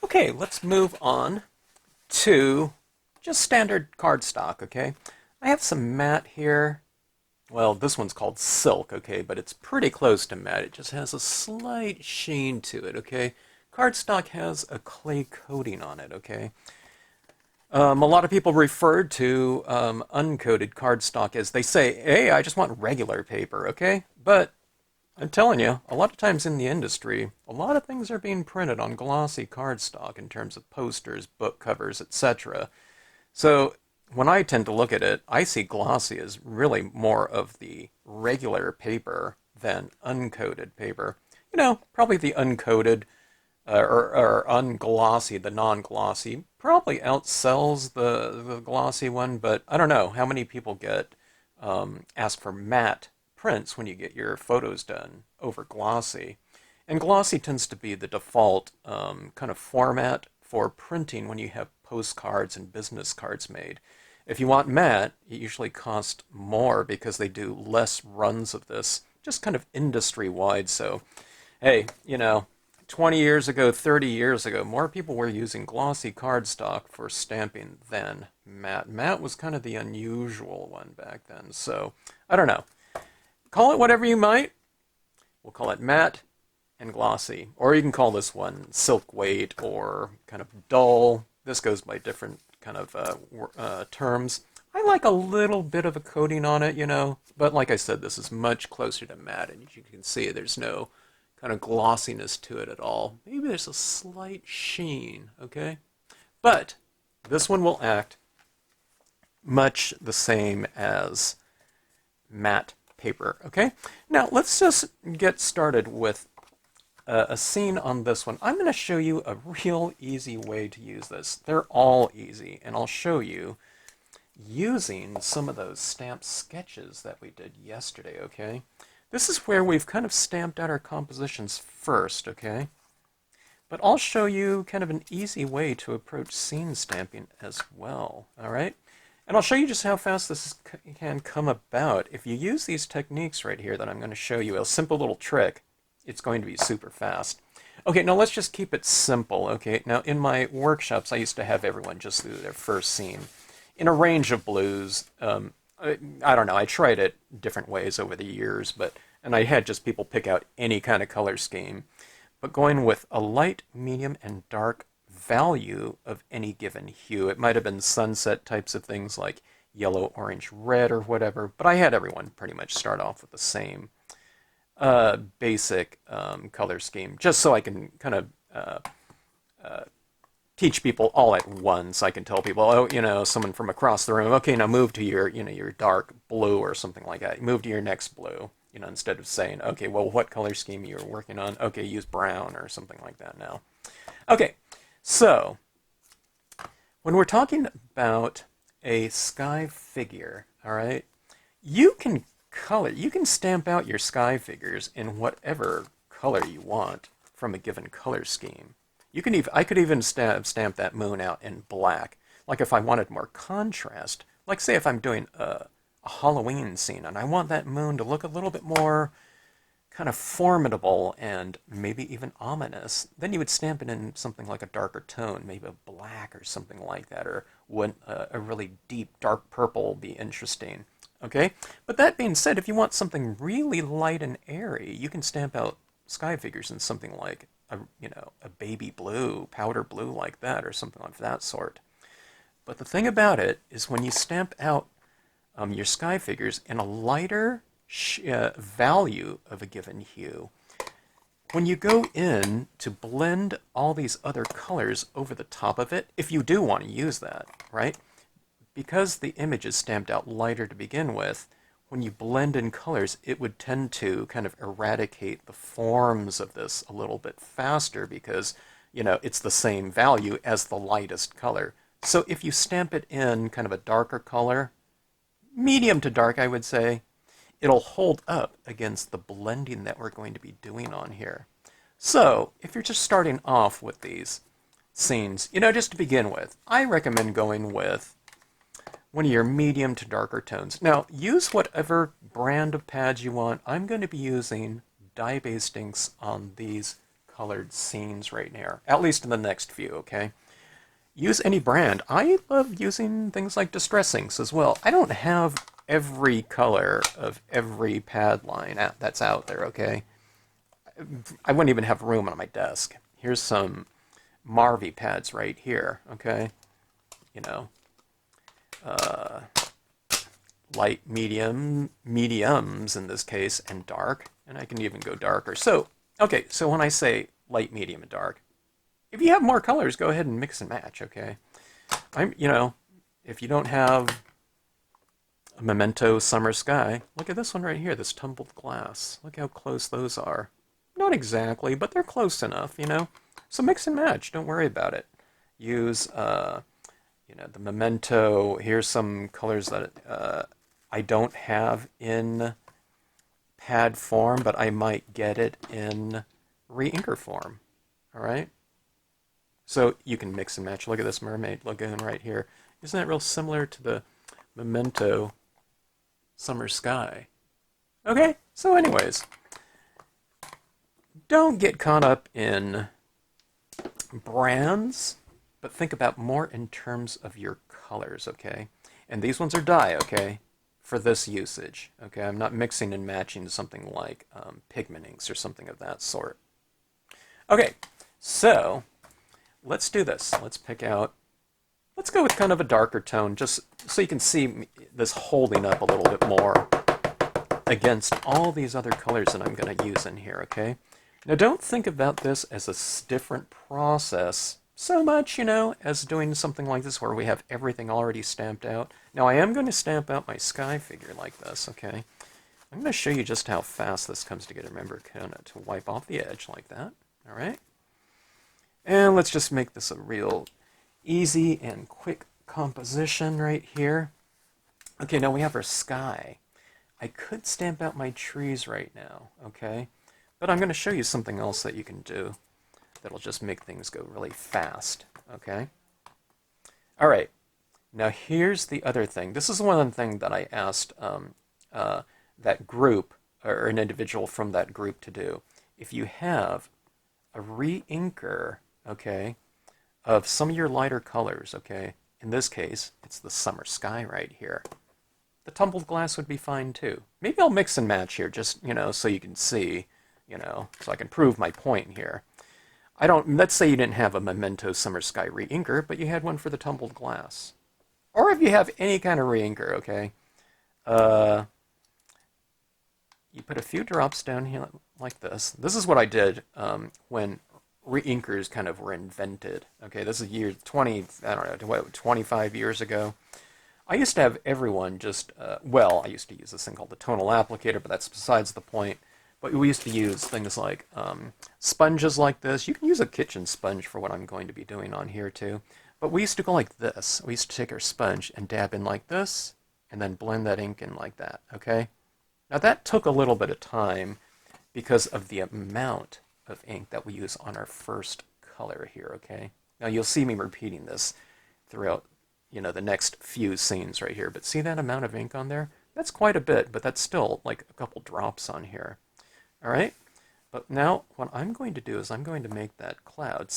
Okay, let's move on to just standard cardstock, okay? I have some matte here. Well, this one's called silk, okay, but it's pretty close to matte. It just has a slight sheen to it, okay? Cardstock has a clay coating on it, okay? A lot of people refer to uncoated cardstock as they say, hey, I just want regular paper, okay? But I'm telling you, a lot of times in the industry, a lot of things are being printed on glossy cardstock in terms of posters, book covers, etc. So when I tend to look at it, I see glossy as really more of the regular paper than uncoated paper. You know, probably the uncoated or unglossy, the non-glossy, probably outsells the glossy one, but I don't know how many people get asked for matte prints when you get your photos done over glossy. And glossy tends to be the default kind of format for printing when you have postcards and business cards made. If you want matte, it usually costs more because they do less runs of this, just kind of industry-wide. So, hey, you know, 20 years ago, 30 years ago, more people were using glossy cardstock for stamping than matte. Matte was kind of the unusual one back then. So, I don't know. Call it whatever you might. We'll call it matte and glossy. Or you can call this one silk weight or kind of dull. This goes by different kind of terms. I like a little bit of a coating on it, you know, but like I said, this is much closer to matte, and as you can see, there's no kind of glossiness to it at all. Maybe there's a slight sheen, okay? But this one will act much the same as matte paper, okay? Now, let's just get started with a scene on this one. I'm going to show you a real easy way to use this. They're all easy, and I'll show you using some of those stamp sketches that we did yesterday, okay? This is where we've kind of stamped out our compositions first, okay? But I'll show you kind of an easy way to approach scene stamping as well, all right? And I'll show you just how fast this can come about. If you use these techniques right here that I'm going to show you, a simple little trick, it's going to be super fast. Okay, now let's just keep it simple, okay? Now, in my workshops, I used to have everyone just do their first scene in a range of blues. I don't know, I tried it different ways over the years, and I had just people pick out any kind of color scheme. But going with a light, medium, and dark value of any given hue. It might have been sunset types of things like yellow, orange, red, or whatever, but I had everyone pretty much start off with the same basic color scheme, just so I can kind of teach people all at once. I can tell people, oh, you know, someone from across the room, okay, now move to your, you know, your dark blue or something like that. Move to your next blue, you know, instead of saying, okay, well, what color scheme you're working on? Okay, use brown or something like that now. Okay, so when we're talking about a sky figure, all right, you can stamp out your sky figures in whatever color you want from a given color scheme. I could even stamp that moon out in black. Like if I wanted more contrast, like say if I'm doing a Halloween scene and I want that moon to look a little bit more kind of formidable and maybe even ominous, then you would stamp it in something like a darker tone, maybe a black or something like that, or would a really deep dark purple be interesting? Okay, but that being said, if you want something really light and airy, you can stamp out sky figures in something like a baby blue, powder blue like that, or something of that sort. But the thing about it is when you stamp out your sky figures in a lighter value of a given hue, when you go in to blend all these other colors over the top of it, if you do want to use that, right? Because the image is stamped out lighter to begin with, when you blend in colors, it would tend to kind of eradicate the forms of this a little bit faster because, you know, it's the same value as the lightest color. So if you stamp it in kind of a darker color, medium to dark, I would say, it'll hold up against the blending that we're going to be doing on here. So if you're just starting off with these scenes, you know, just to begin with, I recommend going with one of your medium to darker tones. Now, use whatever brand of pads you want. I'm going to be using dye-based inks on these colored scenes right now, at least in the next few, okay? Use any brand. I love using things like distress inks as well. I don't have every color of every pad line that's out there, okay? I wouldn't even have room on my desk. Here's some Marvy pads right here, okay? You know, light, medium, mediums in this case, and dark. And I can even go darker. So, okay, so when I say light, medium, and dark, if you have more colors, go ahead and mix and match, okay? If you don't have a Memento Summer Sky, look at this one right here, this tumbled glass. Look how close those are. Not exactly, but they're close enough, you know? So mix and match, don't worry about it. Use, the Memento. Here's some colors that I don't have in pad form, but I might get it in re-inker form, all right? So you can mix and match. Look at this Mermaid Lagoon right here. Isn't that real similar to the Memento Summer Sky? Okay, so anyways, don't get caught up in brands, but think about more in terms of your colors, okay? And these ones are dye, okay, for this usage, okay? I'm not mixing and matching to something like pigment inks or something of that sort. Okay, so let's do this. Let's go with kind of a darker tone, just so you can see this holding up a little bit more against all these other colors that I'm going to use in here, okay? Now don't think about this as a different process so much, as doing something like this where we have everything already stamped out. Now I am going to stamp out my sky figure like this, okay? I'm going to show you just how fast this comes together. Remember, kind of to wipe off the edge like that, all right? And let's just make this a real easy and quick composition right here. Okay, now we have our sky. I could stamp out my trees right now, okay? But I'm going to show you something else that you can do that'll just make things go really fast, okay? All right, now here's the other thing. This is one thing that I asked that group, or an individual from that group to do. If you have a re-inker, okay, of some of your lighter colors, okay, in this case, it's the summer sky right here. The tumbled glass would be fine too. Maybe I'll mix and match here, just, so you can see, so I can prove my point here. Let's say you didn't have a Memento Summer Sky re-inker, but you had one for the tumbled glass. Or if you have any kind of re-inker, okay, you put a few drops down here like this. This is what I did when re-inkers kind of were invented. Okay, this is year 25 years ago. I used to have everyone just, I used to use this thing called the tonal applicator, but that's besides the point. But we used to use things like sponges like this. You can use a kitchen sponge for what I'm going to be doing on here too. But we used to go like this. We used to take our sponge and dab in like this, and then blend that ink in like that, okay? Now that took a little bit of time because of the amount of ink that we use on our first color here, okay? Now you'll see me repeating this throughout, the next few scenes right here. But see that amount of ink on there? That's quite a bit, but that's still like a couple drops on here. All right? But now what I'm going to do is I'm going to make that cloud,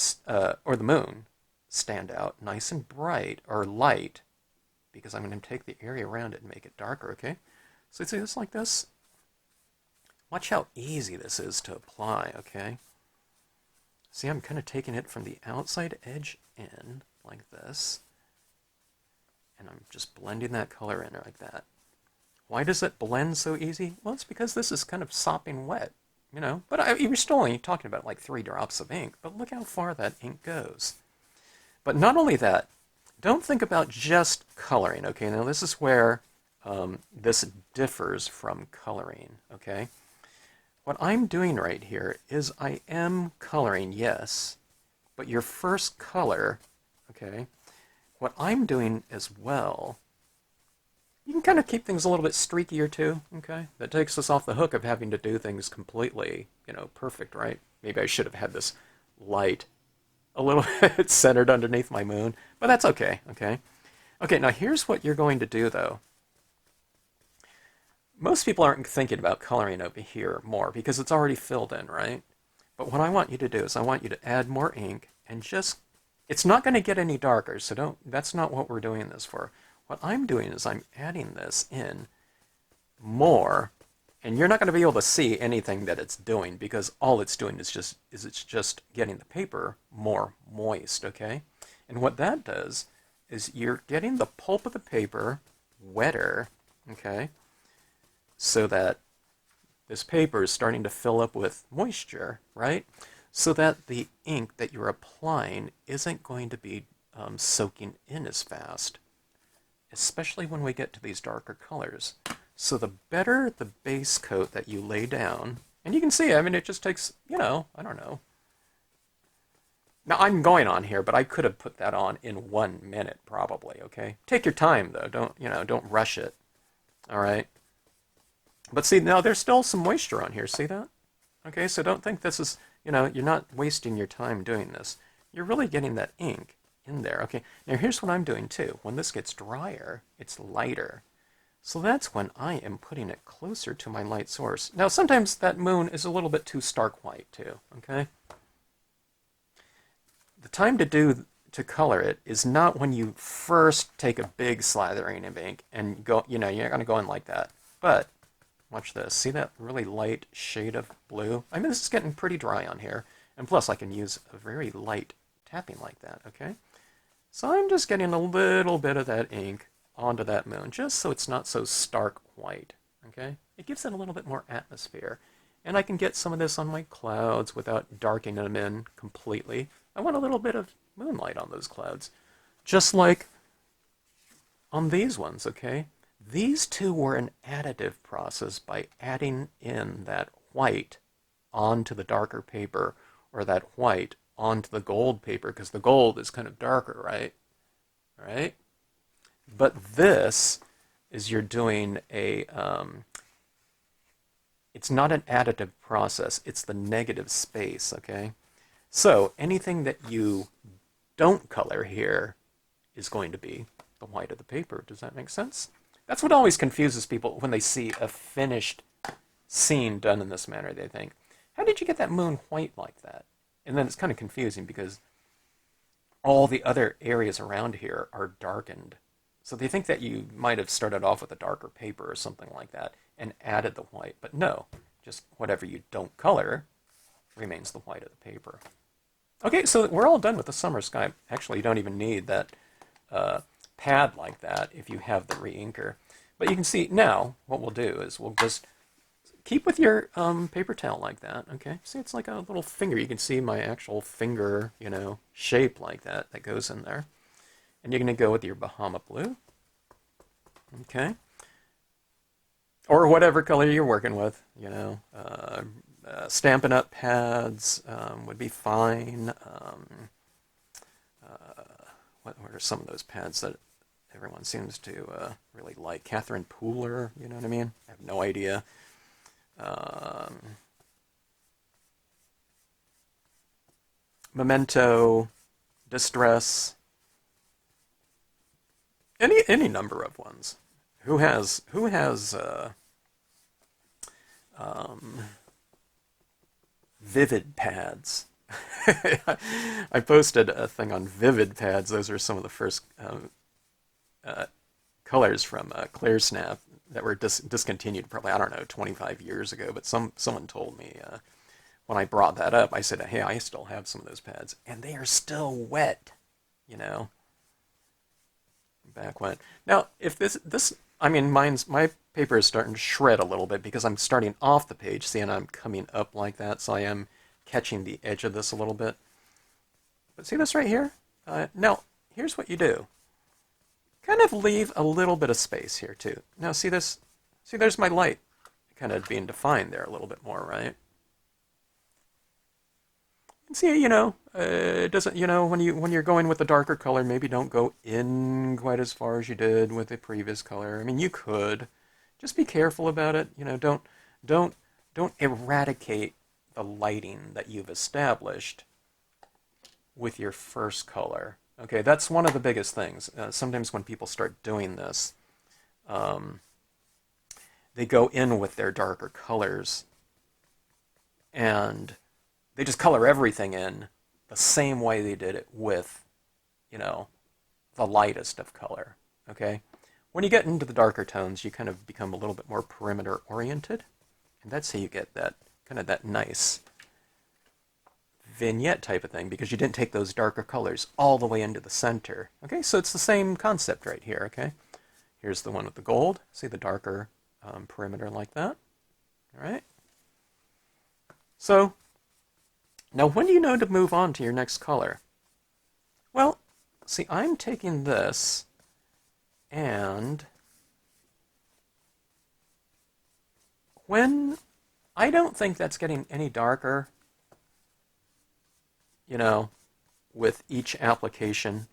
or the moon, stand out nice and bright, or light, because I'm going to take the area around it and make it darker, okay? So see this like this? Watch how easy this is to apply, okay? See, I'm kind of taking it from the outside edge in, like this, and I'm just blending that color in like that. Why does it blend so easy? Well, it's because this is kind of sopping wet, But you're still only talking about like 3 drops of ink, but look how far that ink goes. But not only that, don't think about just coloring, okay? Now this is where this differs from coloring, okay? What I'm doing right here is I am coloring, yes, but your first color, okay, what I'm doing as well, you can kind of keep things a little bit streakier too, okay? That takes us off the hook of having to do things completely, perfect, right? Maybe I should have had this light a little bit centered underneath my moon, but that's okay, okay? Okay, now here's what you're going to do though. Most people aren't thinking about coloring over here more because it's already filled in, right? But what I want you to do is I want you to add more ink and just, it's not going to get any darker, so that's not what we're doing this for. What I'm doing is I'm adding this in more, and you're not going to be able to see anything that it's doing because all it's doing is it's just getting the paper more moist, okay? And what that does is you're getting the pulp of the paper wetter, okay? So that this paper is starting to fill up with moisture, right? So that the ink that you're applying isn't going to be soaking in as fast, especially when we get to these darker colors. So the better the base coat that you lay down, and you can see, I mean, it just takes, I don't know. Now, I'm going on here, but I could have put that on in 1 minute, probably, okay? Take your time, though. Don't rush it, all right? But see, now there's still some moisture on here. See that? Okay, so don't think this is, you're not wasting your time doing this. You're really getting that ink in there, okay? Now, here's what I'm doing, too. When this gets drier, it's lighter. So that's when I am putting it closer to my light source. Now, sometimes that moon is a little bit too stark white, too, okay? The time to color it is not when you first take a big slathering of ink and go, you're not going to go in like that. But, watch this. See that really light shade of blue? I mean, this is getting pretty dry on here. And plus, I can use a very light tapping like that, okay? So I'm just getting a little bit of that ink onto that moon, just so it's not so stark white, okay? It gives it a little bit more atmosphere. And I can get some of this on my clouds without darkening them in completely. I want a little bit of moonlight on those clouds, just like on these ones, okay? These two were an additive process by adding in that white onto the darker paper, or that white onto the gold paper, because the gold is kind of darker, right? Right? But this is you're doing it's not an additive process, it's the negative space, okay? So anything that you don't color here is going to be the white of the paper. Does that make sense? That's what always confuses people when they see a finished scene done in this manner. They think, how did you get that moon white like that? And then it's kind of confusing because all the other areas around here are darkened. So they think that you might have started off with a darker paper or something like that and added the white. But no, just whatever you don't color remains the white of the paper. Okay, so we're all done with the summer sky. Actually, you don't even need that pad like that if you have the re-inker. But you can see now what we'll do is we'll just keep with your paper towel like that, okay? See, it's like a little finger. You can see my actual finger, shape like that goes in there. And you're going to go with your Bahama blue, okay? Or whatever color you're working with, Stampin' Up! Pads would be fine. What are some of those pads that everyone seems to really like? Catherine Pooler, you know what I mean? I have no idea. Memento, Distress, any number of ones. Who has Vivid pads? I posted a thing on Vivid pads. Those are some of the first colors from ClearSnap that were discontinued probably, I don't know, 25 years ago. But someone told me when I brought that up, I said, hey, I still have some of those pads, and they are still wet, back when. Now, if my paper is starting to shred a little bit because I'm starting off the page, see, and I'm coming up like that, so I am catching the edge of this a little bit. But see this right here? Now, here's what you do. Kind of leave a little bit of space here, too. Now, see this? See, there's my light kind of being defined there a little bit more, right? And see, it doesn't, when you're going with the darker color, maybe don't go in quite as far as you did with the previous color. I mean, you could. Just be careful about it. Don't eradicate the lighting that you've established with your first color. Okay, that's one of the biggest things. Sometimes when people start doing this, they go in with their darker colors, and they just color everything in the same way they did it with, you know, the lightest of color, okay? When you get into the darker tones, you kind of become a little bit more perimeter oriented, and that's how you get that kind of that nice vignette type of thing, because you didn't take those darker colors all the way into the center. Okay, so it's the same concept right here, okay? Here's the one with the gold. See the darker perimeter like that? All right. So now when do you know to move on to your next color? Well, see, I'm taking this and when I don't think that's getting any darker, you know, with each application.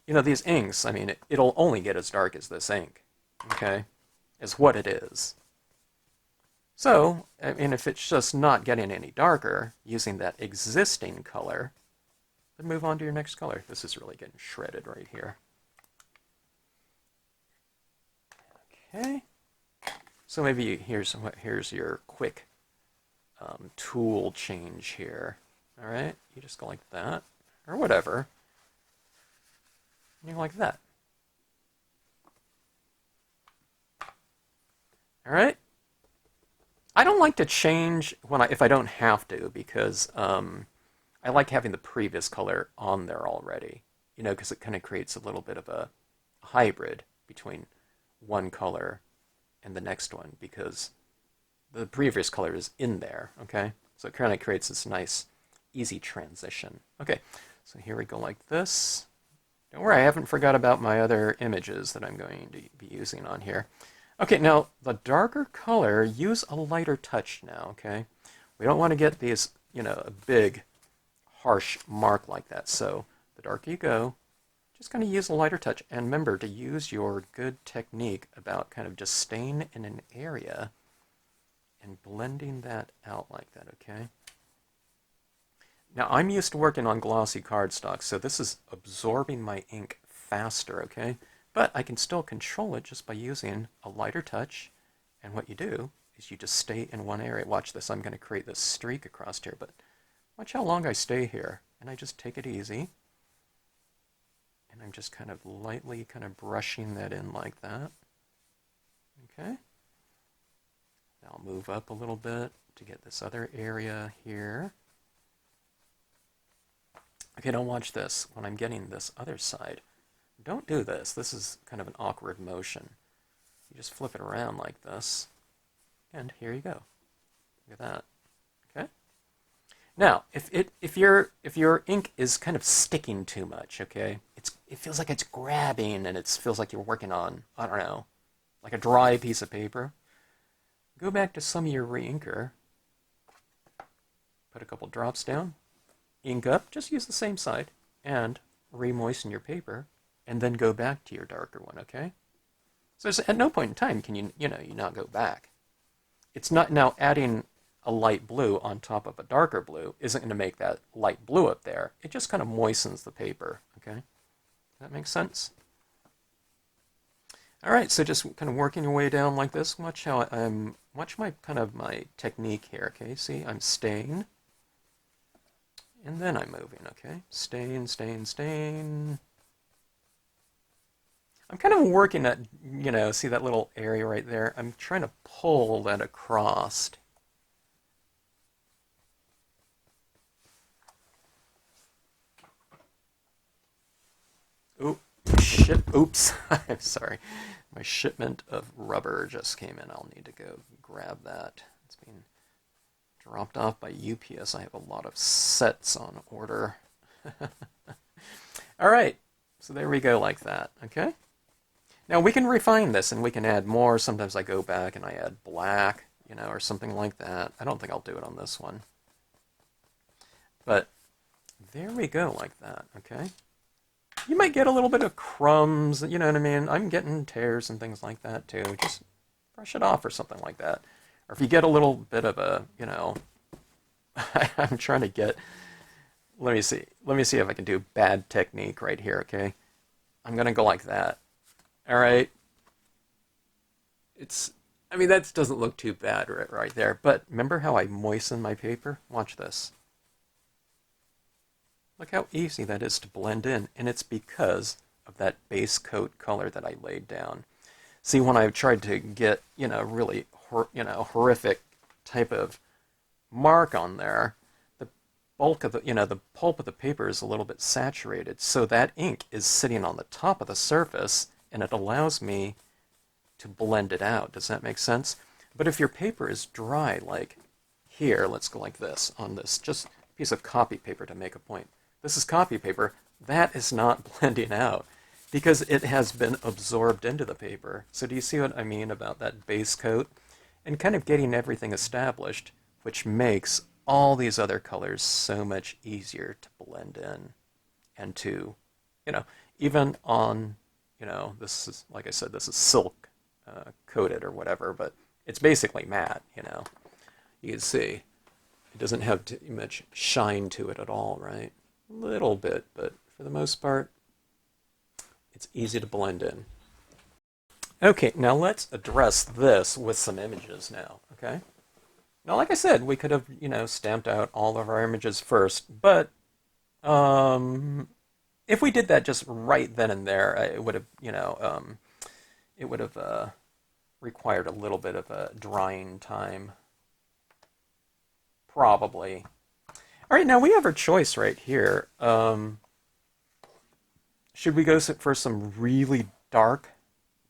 You know, these inks, I mean, it'll only get as dark as this ink, okay, is what it is. So, I mean, if it's just not getting any darker, using that existing color, then move on to your next color. This is really getting shredded right here. Okay. So maybe here's your quick tool change here. All right, you just go like that, or whatever. And you go like that. All right. I don't like to change if I don't have to, because I like having the previous color on there already. You know, because it kind of creates a little bit of a hybrid between one color and the next one, because the previous color is in there. Okay, so it kind of creates this nice, easy transition. Okay, so here we go like this. Don't worry, I haven't forgot about my other images that I'm going to be using on here. Okay, now the darker color, use a lighter touch now, okay? We don't want to get these, you know, a big, harsh mark like that. So the darker you go, just kind of use a lighter touch. And remember to use your good technique about kind of just staying in an area and blending that out like that, okay? Now, I'm used to working on glossy cardstock, so this is absorbing my ink faster, okay? But I can still control it just by using a lighter touch. And what you do is you just stay in one area. Watch this. I'm going to create this streak across here, but watch how long I stay here. And I just take it easy. And I'm just kind of lightly kind of brushing that in like that. Okay? Now I'll move up a little bit to get this other area here. Okay, now watch this. When I'm getting this other side, don't do this. This is kind of an awkward motion. You just flip it around like this, and here you go. Look at that. Okay. Now, if your ink is kind of sticking too much, okay, it feels like it's grabbing, and it feels like you're working on, I don't know, like a dry piece of paper. Go back to some of your re-inker. Put a couple drops down. Ink up. Just use the same side, and re-moisten your paper. And then go back to your darker one, okay? So at no point in time can you not go back. It's not now adding a light blue on top of a darker blue isn't going to make that light blue up there. It just kind of moistens the paper, okay? Does that make sense? All right, so just kind of working your way down like this. Watch how watch my my technique here, okay? See, I'm staying, and then I'm moving, okay? Staying, staying, staying. I'm kind of working at, see that little area right there? I'm trying to pull that across. Oops. I'm sorry. My shipment of rubber just came in. I'll need to go grab that. It's being dropped off by UPS. I have a lot of sets on order. All right. So there we go like that, okay? Now we can refine this and we can add more. Sometimes I go back and I add black, or something like that. I don't think I'll do it on this one. But there we go like that, okay? You might get a little bit of crumbs, you know what I mean? I'm getting tears and things like that too. Just brush it off or something like that. Or if you get a little bit of a, I'm trying to get, let me see if I can do bad technique right here, okay? I'm going to go like that. All right, I mean, that doesn't look too bad right there. But remember how I moisten my paper? Watch this. Look how easy that is to blend in. And it's because of that base coat color that I laid down. See, when I tried to get, really, horrific type of mark on there, the bulk of the pulp of the paper is a little bit saturated. So that ink is sitting on the top of the surface, and it allows me to blend it out. Does that make sense? But if your paper is dry, like here, let's go like this on this, just piece of copy paper to make a point. This is copy paper. That is not blending out because it has been absorbed into the paper. So do you see what I mean about that base coat? And kind of getting everything established, which makes all these other colors so much easier to blend in and to, even on, this is, like I said, this is silk coated or whatever, but it's basically matte, You can see it doesn't have too much shine to it at all, right? A little bit, but for the most part, it's easy to blend in. Okay, now let's address this with some images now, okay? Now, like I said, we could have, stamped out all of our images first, but if we did that just right then and there, it would have, it would have required a little bit of a drying time, probably. All right, now we have our choice right here. Should we go for some really dark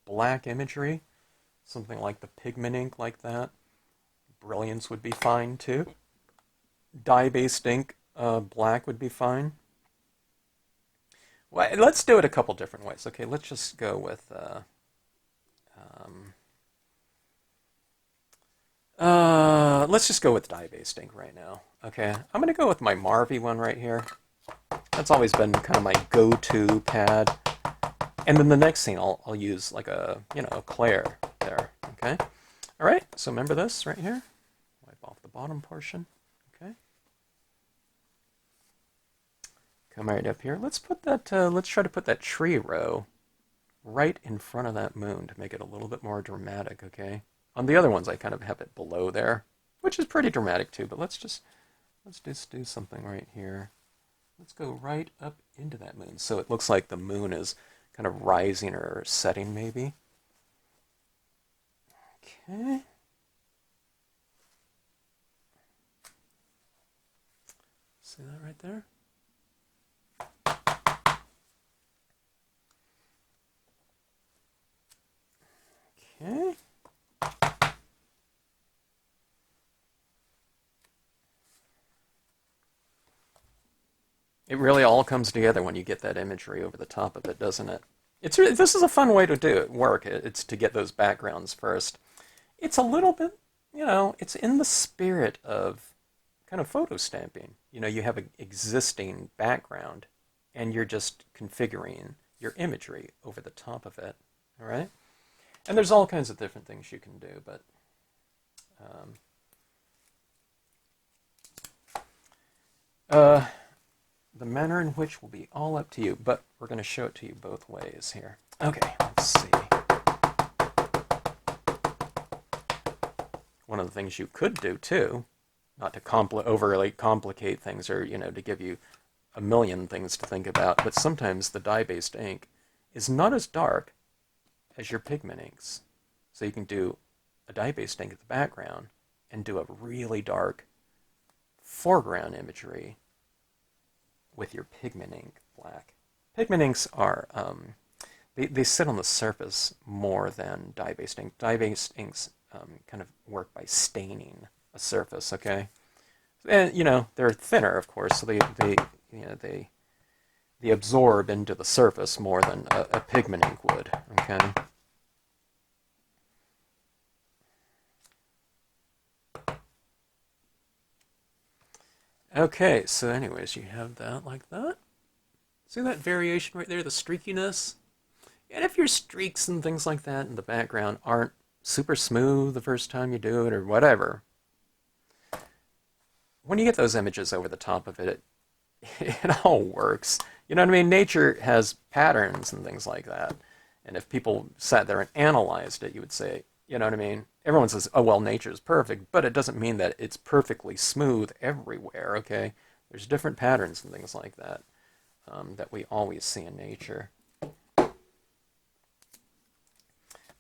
black imagery? Something like the pigment ink like that. Brilliance would be fine too. Dye-based ink, black would be fine. Well, let's do it a couple different ways. Okay, let's just go with let's just go with dye-based ink right now. Okay, I'm gonna go with my Marvy one right here. That's always been kind of my go-to pad. And then the next thing I'll use like a, Claire there. Okay. All right. So remember this right here. Wipe off the bottom portion. Okay. Come right up here. Let's put that. Let's try to put that tree row right in front of that moon to make it a little bit more dramatic. Okay. On the other ones, I kind of have it below there, which is pretty dramatic too. But let's just do something right here. Let's go right up into that moon, so it looks like the moon is kind of rising or setting, maybe. Okay. See that right there? Okay. It really all comes together when you get that imagery over the top of it, doesn't it? This is a fun way to do it, It's to get those backgrounds first. It's a little bit, it's in the spirit of kind of photo stamping. You have an existing background, and you're just configuring your imagery over the top of it, all right? And there's all kinds of different things you can do, but the manner in which will be all up to you, but we're going to show it to you both ways here. Okay, let's see. One of the things you could do too, not to overly complicate things or, to give you a million things to think about, but sometimes the dye-based ink is not as dark as your pigment inks. So you can do a dye-based ink at the background and do a really dark foreground imagery with your pigment ink black. Pigment inks are, they sit on the surface more than dye-based ink. Dye-based inks kind of work by staining a surface, okay? And, they're thinner, of course, so they absorb into the surface more than a pigment ink would, okay? Okay, so anyways, you have that like that. See that variation right there, the streakiness? And if your streaks and things like that in the background aren't super smooth the first time you do it or whatever, when you get those images over the top of it, it all works. You know what I mean? Nature has patterns and things like that. And if people sat there and analyzed it, you would say, You know what I mean? Everyone says, oh, well, nature is perfect, but it doesn't mean that it's perfectly smooth everywhere, okay? There's different patterns and things like that that we always see in nature.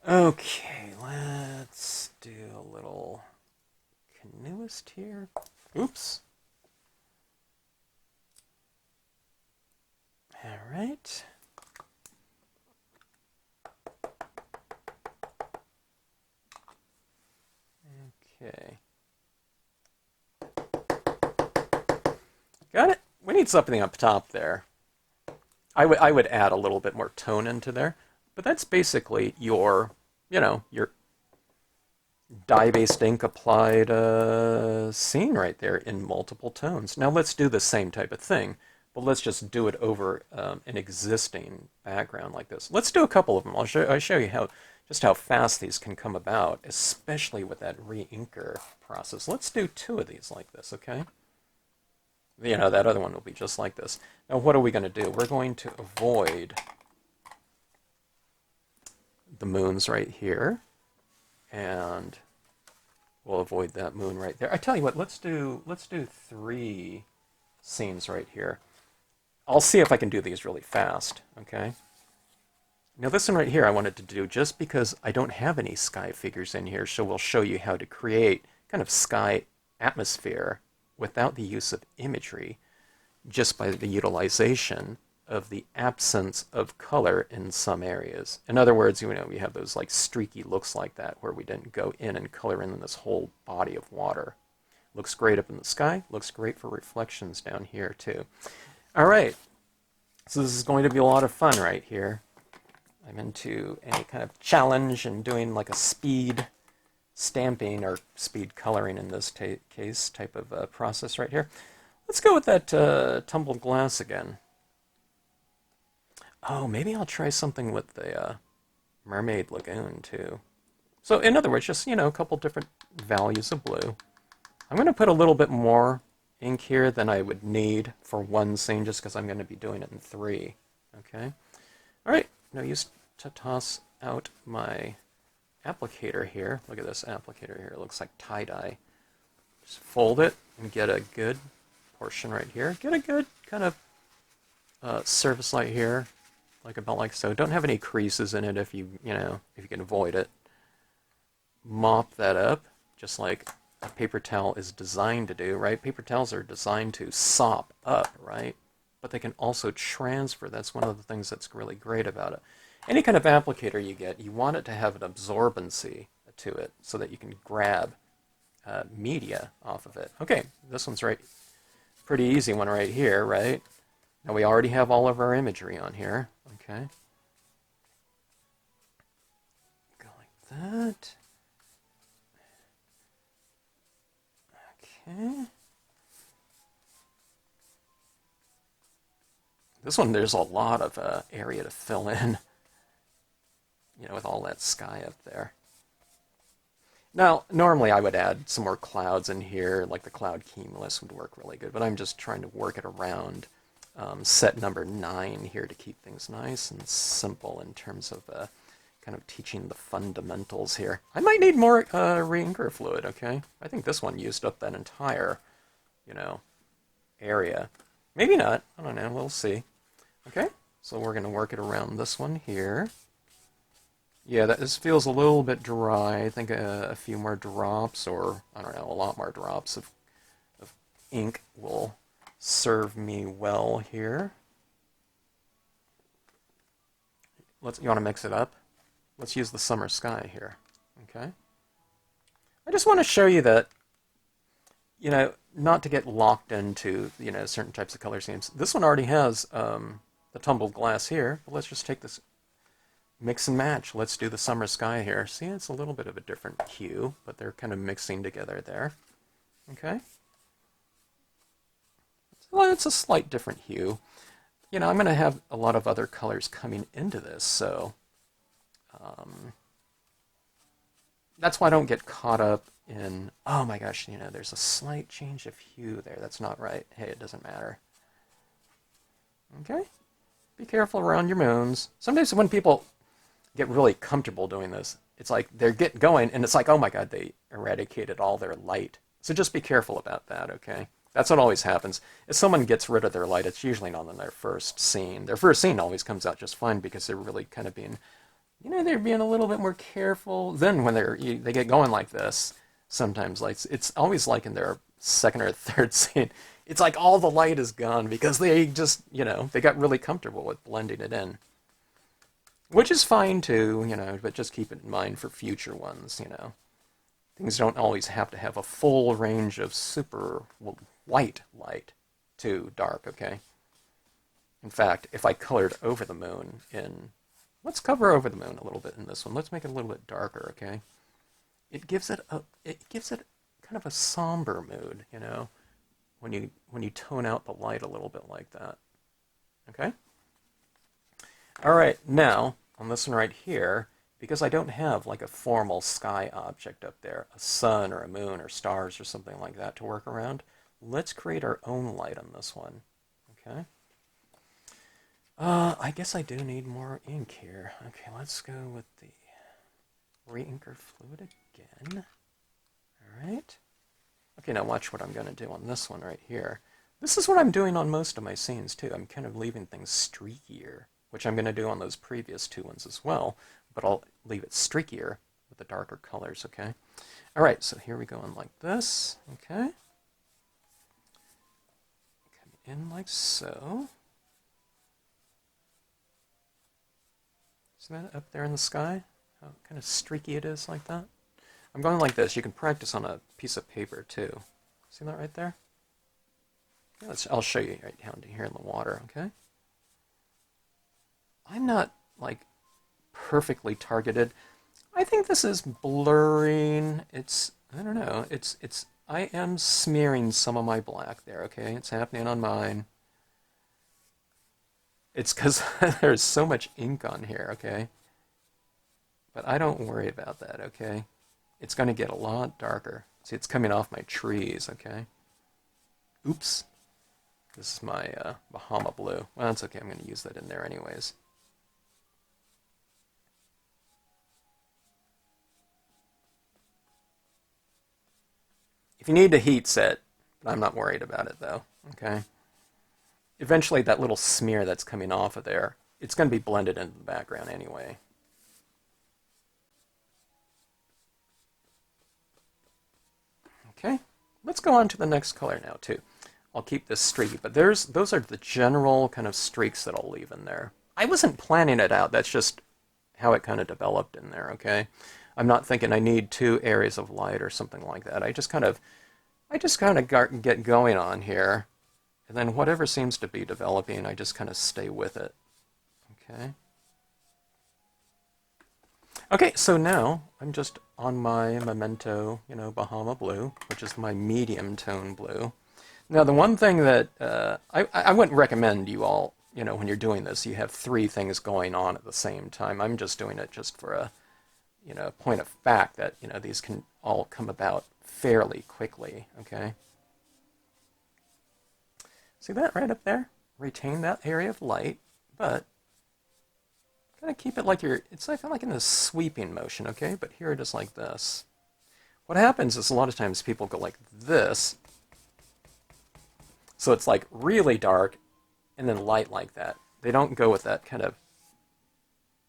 Okay, let's do a little canoeist here. Oops. All right. Okay. Got it. We need something up top there. I would add a little bit more tone into there, but that's basically your, your dye-based ink applied scene right there in multiple tones. Now let's do the same type of thing, but let's just do it over an existing background like this. Let's do a couple of them. I'll show you just how fast these can come about, especially with that re-inker process. Let's do 2 of these like this, okay? That other one will be just like this. Now what are we going to do? We're going to avoid the moons right here, and we'll avoid that moon right there. I tell you what, let's do 3 scenes right here. I'll see if I can do these really fast, okay? Now this one right here I wanted to do just because I don't have any sky figures in here, so we'll show you how to create kind of sky atmosphere without the use of imagery, just by the utilization of the absence of color in some areas. In other words, we have those like streaky looks like that where we didn't go in and color in this whole body of water. Looks great up in the sky, looks great for reflections down here too. All right, so this is going to be a lot of fun right here. I'm into any kind of challenge and doing like a speed stamping or speed coloring in this case type of process right here. Let's go with that tumbled glass again. Oh, maybe I'll try something with the mermaid lagoon too. So in other words, just a couple different values of blue. I'm going to put a little bit more ink here than I would need for one scene, just because I'm going to be doing it in 3. Okay. All right. No use to toss out my applicator here. Look at this applicator here. It looks like tie-dye. Just fold it and get a good portion right here. Get a good kind of surface light here, about like so. Don't have any creases in it if you can avoid it. Mop that up just like a paper towel is designed to do, right? Paper towels are designed to sop up, right? But they can also transfer. That's one of the things that's really great about it. Any kind of applicator you get, you want it to have an absorbency to it so that you can grab media off of it. Okay, this one's pretty easy one right here, right? Now we already have all of our imagery on here. Okay. Go like that. Okay. This one, there's a lot of area to fill in, with all that sky up there. Now, normally I would add some more clouds in here, like the cloud cumulus would work really good, but I'm just trying to work it around set number 9 here to keep things nice and simple in terms of kind of teaching the fundamentals here. I might need more re-inker fluid, okay? I think this one used up that entire, area. Maybe not. I don't know. We'll see. Okay, so we're going to work it around this one here. Yeah, this feels a little bit dry. I think a few more drops, or I don't know, a lot more drops of ink will serve me well here. You want to mix it up? Let's use the summer sky here. Okay. I just want to show you that, not to get locked into, certain types of color schemes. This one already has the tumbled glass here, but let's just take this mix and match. Let's do the summer sky here. See, it's a little bit of a different hue, but they're kind of mixing together there. Okay. Well, it's a slight different hue. I'm going to have a lot of other colors coming into this, so that's why I don't get caught up in, oh my gosh, there's a slight change of hue there. That's not right. Hey, it doesn't matter. Okay? Be careful around your moons. Sometimes when people get really comfortable doing this, it's like they get going, and it's like, oh my God, they eradicated all their light. So just be careful about that, okay? That's what always happens. If someone gets rid of their light, it's usually not in their first scene. Their first scene always comes out just fine because they're really kind of being, they're being a little bit more careful. Then when they get going like this, sometimes like it's always like in their second or third scene, it's like all the light is gone because they just, they got really comfortable with blending it in. Which is fine too, but just keep it in mind for future ones, Things don't always have to have a full range of super white light to dark, okay? In fact, if I colored over the moon let's cover over the moon a little bit in this one. Let's make it a little bit darker, okay? It gives it kind of a somber mood, when you tone out the light a little bit like that. Okay? All right, now on this one right here, because I don't have like a formal sky object up there, a sun or a moon or stars or something like that to work around, let's create our own light on this one. Okay? I guess I do need more ink here. Okay, let's go with the re-inker fluid again. All right. Okay, now watch what I'm going to do on this one right here. This is what I'm doing on most of my scenes too. I'm kind of leaving things streakier, which I'm going to do on those previous two ones as well, but I'll leave it streakier with the darker colors, okay? All right, so here we go in like this, okay? Come in like so. See that up there in the sky? How kind of streaky it is like that? I'm going like this. You can practice on a piece of paper too. See that right there? Yeah, I'll show you right down here in the water, okay? I'm not like perfectly targeted. I think this is blurring. I don't know. I am smearing some of my black there, okay? It's happening on mine. It's because there's so much ink on here, okay? But I don't worry about that, okay? It's going to get a lot darker. See, it's coming off my trees, okay? Oops. This is my Bahama blue. Well, that's okay. I'm going to use that in there anyways. If you need to heat set, I'm not worried about it though, okay? Eventually that little smear that's coming off of there, it's going to be blended into the background anyway. Okay, let's go on to the next color now too. I'll keep this streaky, but those are the general kind of streaks that I'll leave in there. I wasn't planning it out, that's just how it kind of developed in there, okay? I'm not thinking I need 2 areas of light or something like that. I just kind of get going on here, and then whatever seems to be developing, I just kind of stay with it, okay? Okay, so now I'm just on my Memento, Bahama blue, which is my medium tone blue. Now, the one thing that I wouldn't recommend you all, when you're doing this, you have 3 things going on at the same time. I'm just doing it just for a, point of fact that, these can all come about fairly quickly, okay? See that right up there? Retain that area of light, but kind of keep it like it's like in a sweeping motion, okay? But here it is like this. What happens is a lot of times people go like this, so it's like really dark and then light like that. They don't go with that kind of,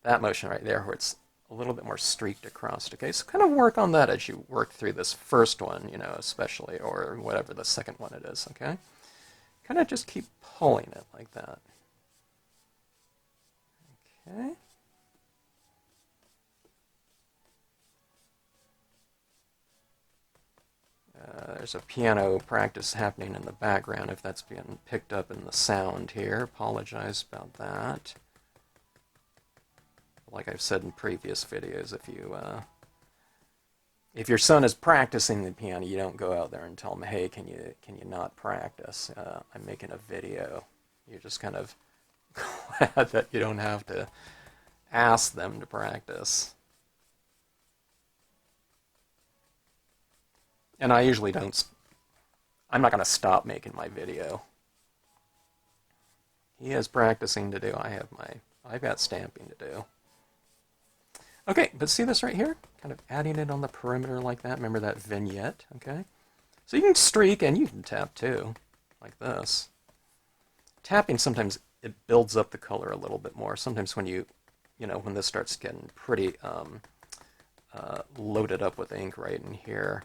that motion right there where it's a little bit more streaked across, okay? So kind of work on that as you work through this first one, especially, or whatever the second one it is, okay? Kind of just keep pulling it like that. Okay. There's a piano practice happening in the background if that's being picked up in the sound here. Apologize about that. Like I've said in previous videos, if your son is practicing the piano, you don't go out there and tell him, hey, can you not practice? I'm making a video. You're just kind of glad that you don't have to ask them to practice. And I usually don't, I'm not going to stop making my video. He has practicing to do, I've got stamping to do. Okay, but see this right here? Kind of adding it on the perimeter like that. Remember that vignette, okay? So you can streak and you can tap too, like this. Tapping sometimes it builds up the color a little bit more. Sometimes when when this starts getting pretty loaded up with ink right in here,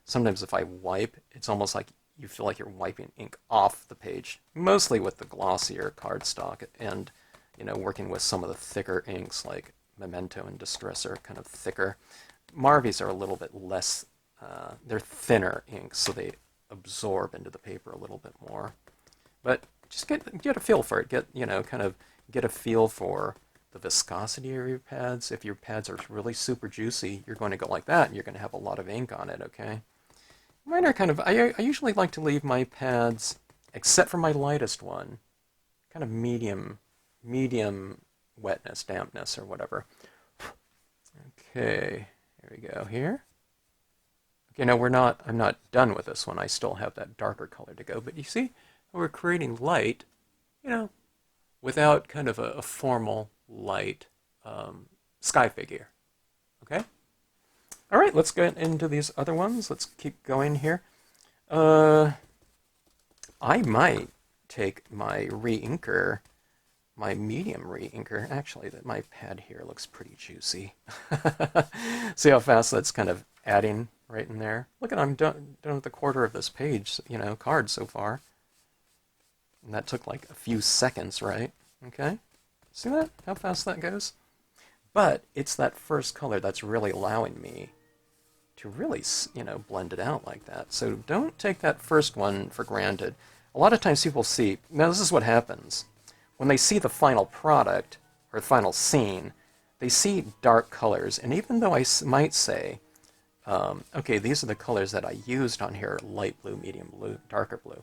sometimes if I wipe, it's almost like you feel like you're wiping ink off the page, mostly with the glossier cardstock and, working with some of the thicker inks like Memento and Distress are kind of thicker. Marvies are a little bit less, they're thinner inks, so they absorb into the paper a little bit more. But just get a feel for it. Kind of get a feel for the viscosity of your pads. If your pads are really super juicy, you're going to go like that, and you're going to have a lot of ink on it, okay? Mine are kind of, I usually like to leave my pads, except for my lightest one, kind of medium wetness, dampness, or whatever. Okay, here we go here. Okay, now I'm not done with this one. I still have that darker color to go, but you see, we're creating light, without kind of a formal light sky figure. Okay? All right, let's get into these other ones. Let's keep going here. I might take my re-inker, my medium re-inker. Actually, my pad here looks pretty juicy. See how fast that's kind of adding right in there? Look at, I'm done with a quarter of this page, card so far. And that took like a few seconds, right? Okay? See that? How fast that goes? But it's that first color that's really allowing me to really, blend it out like that. So don't take that first one for granted. A lot of times people see, now this is what happens. When they see the final product or final scene, they see dark colors. And even though I might say, okay, these are the colors that I used on here, light blue, medium blue, darker blue.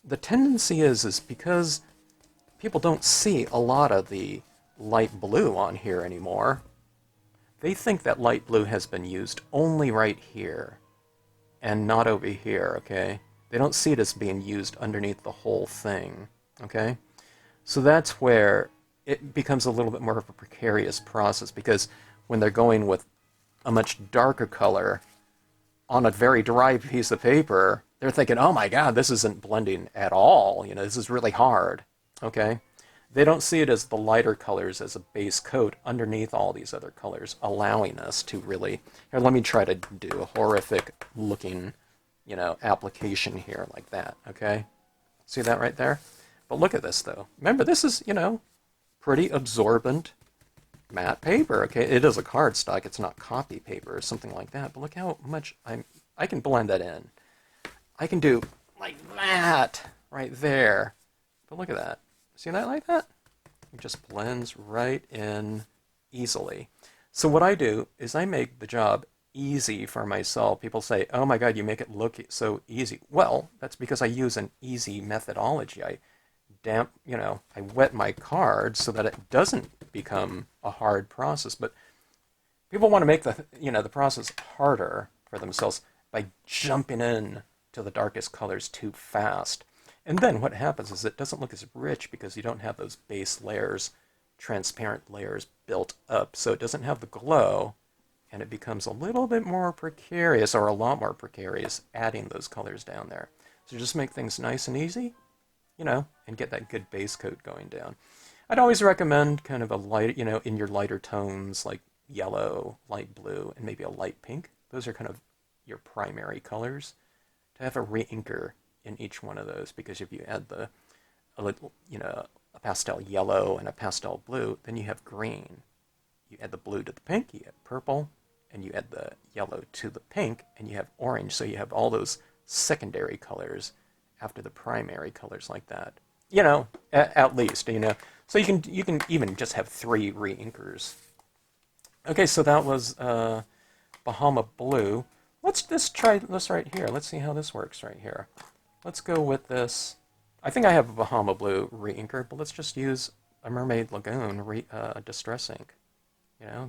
The tendency is because people don't see a lot of the light blue on here anymore, they think that light blue has been used only right here and not over here, okay? They don't see it as being used underneath the whole thing, okay? So that's where it becomes a little bit more of a precarious process, because when they're going with a much darker color on a very dry piece of paper, they're thinking, oh my god, this isn't blending at all. This is really hard. Okay? They don't see it as the lighter colors as a base coat underneath all these other colors, allowing us to really... Here, let me try to do a horrific looking, application here like that. Okay? See that right there? But look at this, though. Remember, this is, pretty absorbent matte paper. Okay? It is a cardstock. It's not copy paper or something like that. But look how much I can blend that in. I can do like that right there. But look at that. See that like that? It just blends right in easily. So what I do is I make the job easy for myself. People say, oh my god, you make it look so easy. Well, that's because I use an easy methodology. I wet my card so that it doesn't become a hard process. But people want to make the process harder for themselves by jumping in to the darkest colors too fast. And then what happens is it doesn't look as rich because you don't have those base layers, transparent layers built up. So it doesn't have the glow, and it becomes a little bit more precarious, or a lot more precarious, adding those colors down there. So just make things nice and easy, and get that good base coat going down. I'd always recommend kind of a light, in your lighter tones, like yellow, light blue, and maybe a light pink. Those are kind of your primary colors. To have a re-inker in each one of those, because if you add a pastel yellow and a pastel blue, then you have green. You add the blue to the pink, you have purple, and you add the yellow to the pink, and you have orange. So you have all those secondary colors after the primary colors like that. At least, So you can even just have 3 re-inkers. Okay, so that was Bahama Blue. Let's try this right here. Let's see how this works right here. Let's go with this. I think I have a Bahama Blue re-inker, but let's just use a Mermaid Lagoon Distress ink.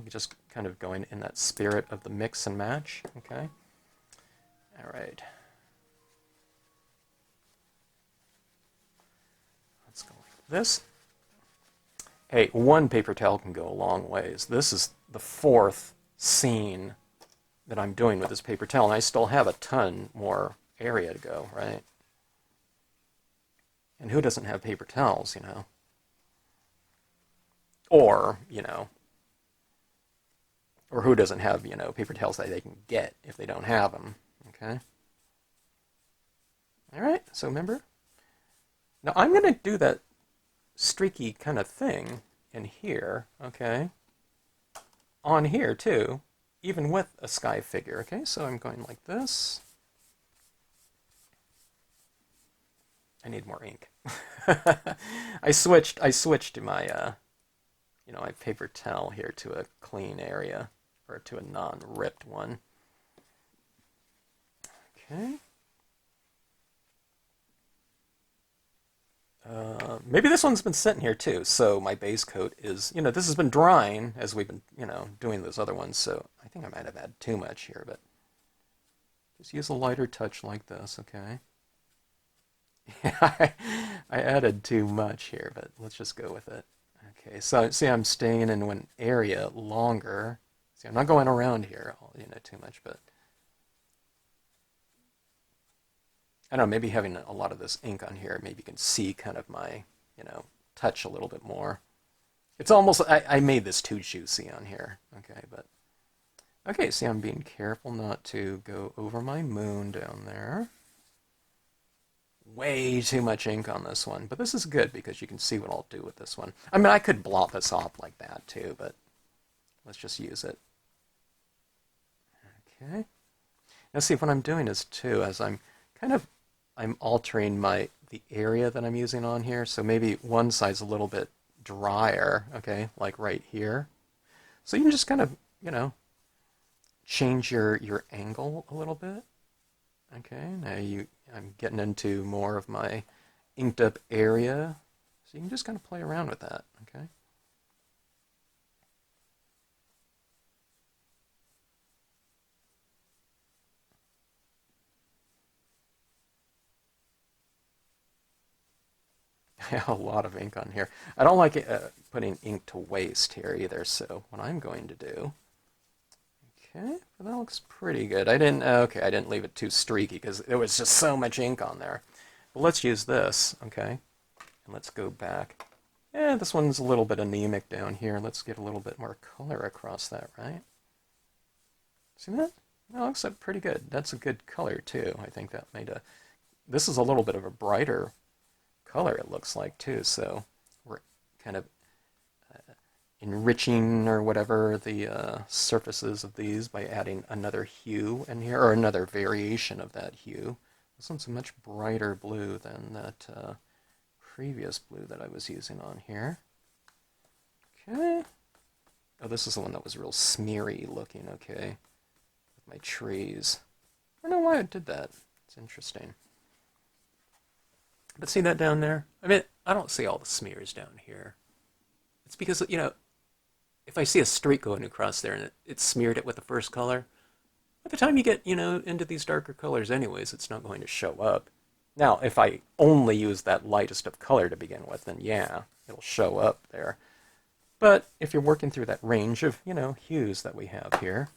Just kind of going in that spirit of the mix and match. Okay. All right. Let's go like this. Hey, one paper towel can go a long ways. This is the fourth scene that I'm doing with this paper towel, and I still have a ton more area to go, right? And who doesn't have paper towels, you know? Or, you know, or who doesn't have, you know, paper towels that they can get if they don't have them, okay? All right, so remember? Now I'm going to do that streaky kind of thing in here, okay? On here, too, even with a sky figure, okay? So I'm going like this. I need more ink. I switched to my, you know, my paper towel here to a clean area, or to a non-ripped one. Okay. Maybe this one's been sitting here too, so my base coat is, you know, this has been drying as we've been, you know, doing those other ones, so I think I might have had too much here, but just use a lighter touch like this, okay? I added too much here, but let's just go with it. Okay, so see, I'm staying in one area longer. See, I'm not going around here, you know, too much, but I don't know, maybe having a lot of this ink on here, maybe you can see kind of my, you know, touch a little bit more. It's almost, I made this too juicy on here, okay, but, okay, see, I'm being careful not to go over my moon down there. Way too much ink on this one, but this is good because you can see what I'll do with this one. I mean, I could blot this off like that too, but let's just use it. Okay. Now see, what I'm doing is too, as I'm kind of, I'm altering the area that I'm using on here, so maybe one side's a little bit drier, okay, like right here. So you can just kind of, you know, change your angle a little bit. Okay, now I'm getting into more of my inked up area, so you can just kind of play around with that, okay? I have a lot of ink on here. I don't like putting ink to waste here either, so what I'm going to do, okay, well, that looks pretty good. I didn't leave it too streaky because there was just so much ink on there. But let's use this, okay, and let's go back. Yeah, this one's a little bit anemic down here. Let's get a little bit more color across that, right? See that? That looks like pretty good. That's a good color too. I think that made a, this is a little bit of a brighter color it looks like too, so we're kind of enriching or whatever the surfaces of these by adding another hue in here, or another variation of that hue. This one's a much brighter blue than that previous blue that I was using on here. Okay. Oh, this is the one that was real smeary looking, okay, with my trees. I don't know why I did that. It's interesting. But see that down there? I mean, I don't see all the smears down here. It's because, you know, if I see a streak going across there and it smeared it with the first color, by the time you get, you know, into these darker colors anyways, it's not going to show up. Now, if I only use that lightest of color to begin with, then yeah, it'll show up there. But if you're working through that range of, you know, hues that we have here,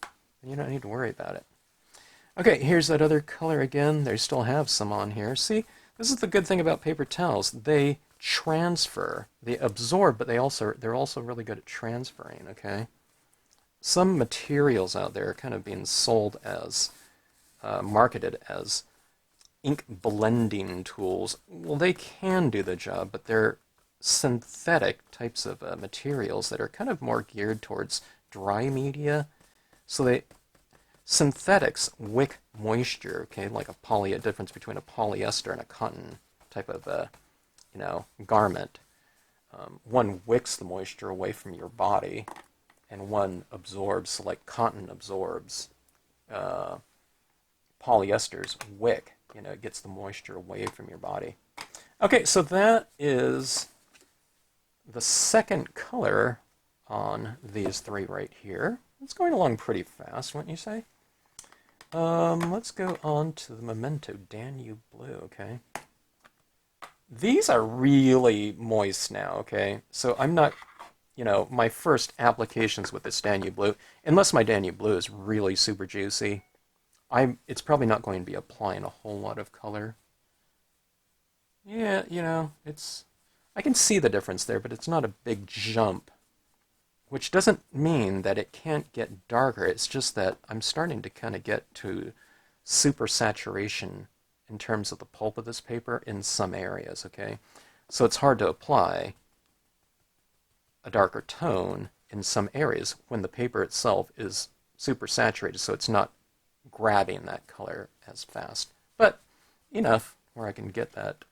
then you don't need to worry about it. Okay, here's that other color again. They still have some on here. See, this is the good thing about paper towels. They transfer, they absorb, but they're also really good at transferring, okay? Some materials out there are kind of being sold as, marketed as ink blending tools. Well, they can do the job, but they're synthetic types of materials that are kind of more geared towards dry media. So synthetics wick moisture, okay, like a difference between a polyester and a cotton type of, you know, garment. One wicks the moisture away from your body, and one absorbs, so like cotton absorbs. Polyesters wick, you know, it gets the moisture away from your body. Okay, so that is the second color on these three right here. It's going along pretty fast, wouldn't you say? Let's go on to the Memento Danube Blue, okay? These are really moist now, okay? So I'm not you know, my first applications with this Danube Blue, unless my Danube Blue is really super juicy, it's probably not going to be applying a whole lot of color. Yeah, you know, I can see the difference there, but it's not a big jump, which doesn't mean that it can't get darker. It's just that I'm starting to kind of get to super saturation in terms of the pulp of this paper in some areas, okay? So it's hard to apply a darker tone in some areas when the paper itself is super saturated, so it's not grabbing that color as fast. But enough where I can get that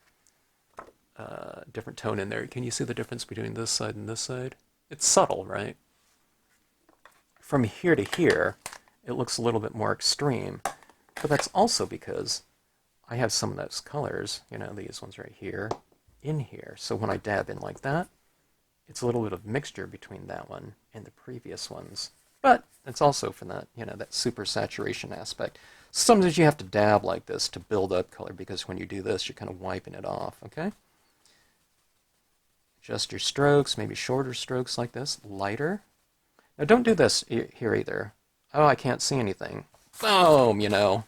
different tone in there. Can you see the difference between this side and this side? It's subtle, right? From here to here, it looks a little bit more extreme, but that's also because I have some of those colors, you know, these ones right here, in here. So when I dab in like that, it's a little bit of mixture between that one and the previous ones. But it's also from that, you know, that super saturation aspect. Sometimes you have to dab like this to build up color, because when you do this, you're kind of wiping it off, okay? Adjust your strokes, maybe shorter strokes like this, lighter. Now don't do this here either. Oh, I can't see anything. Boom, you know,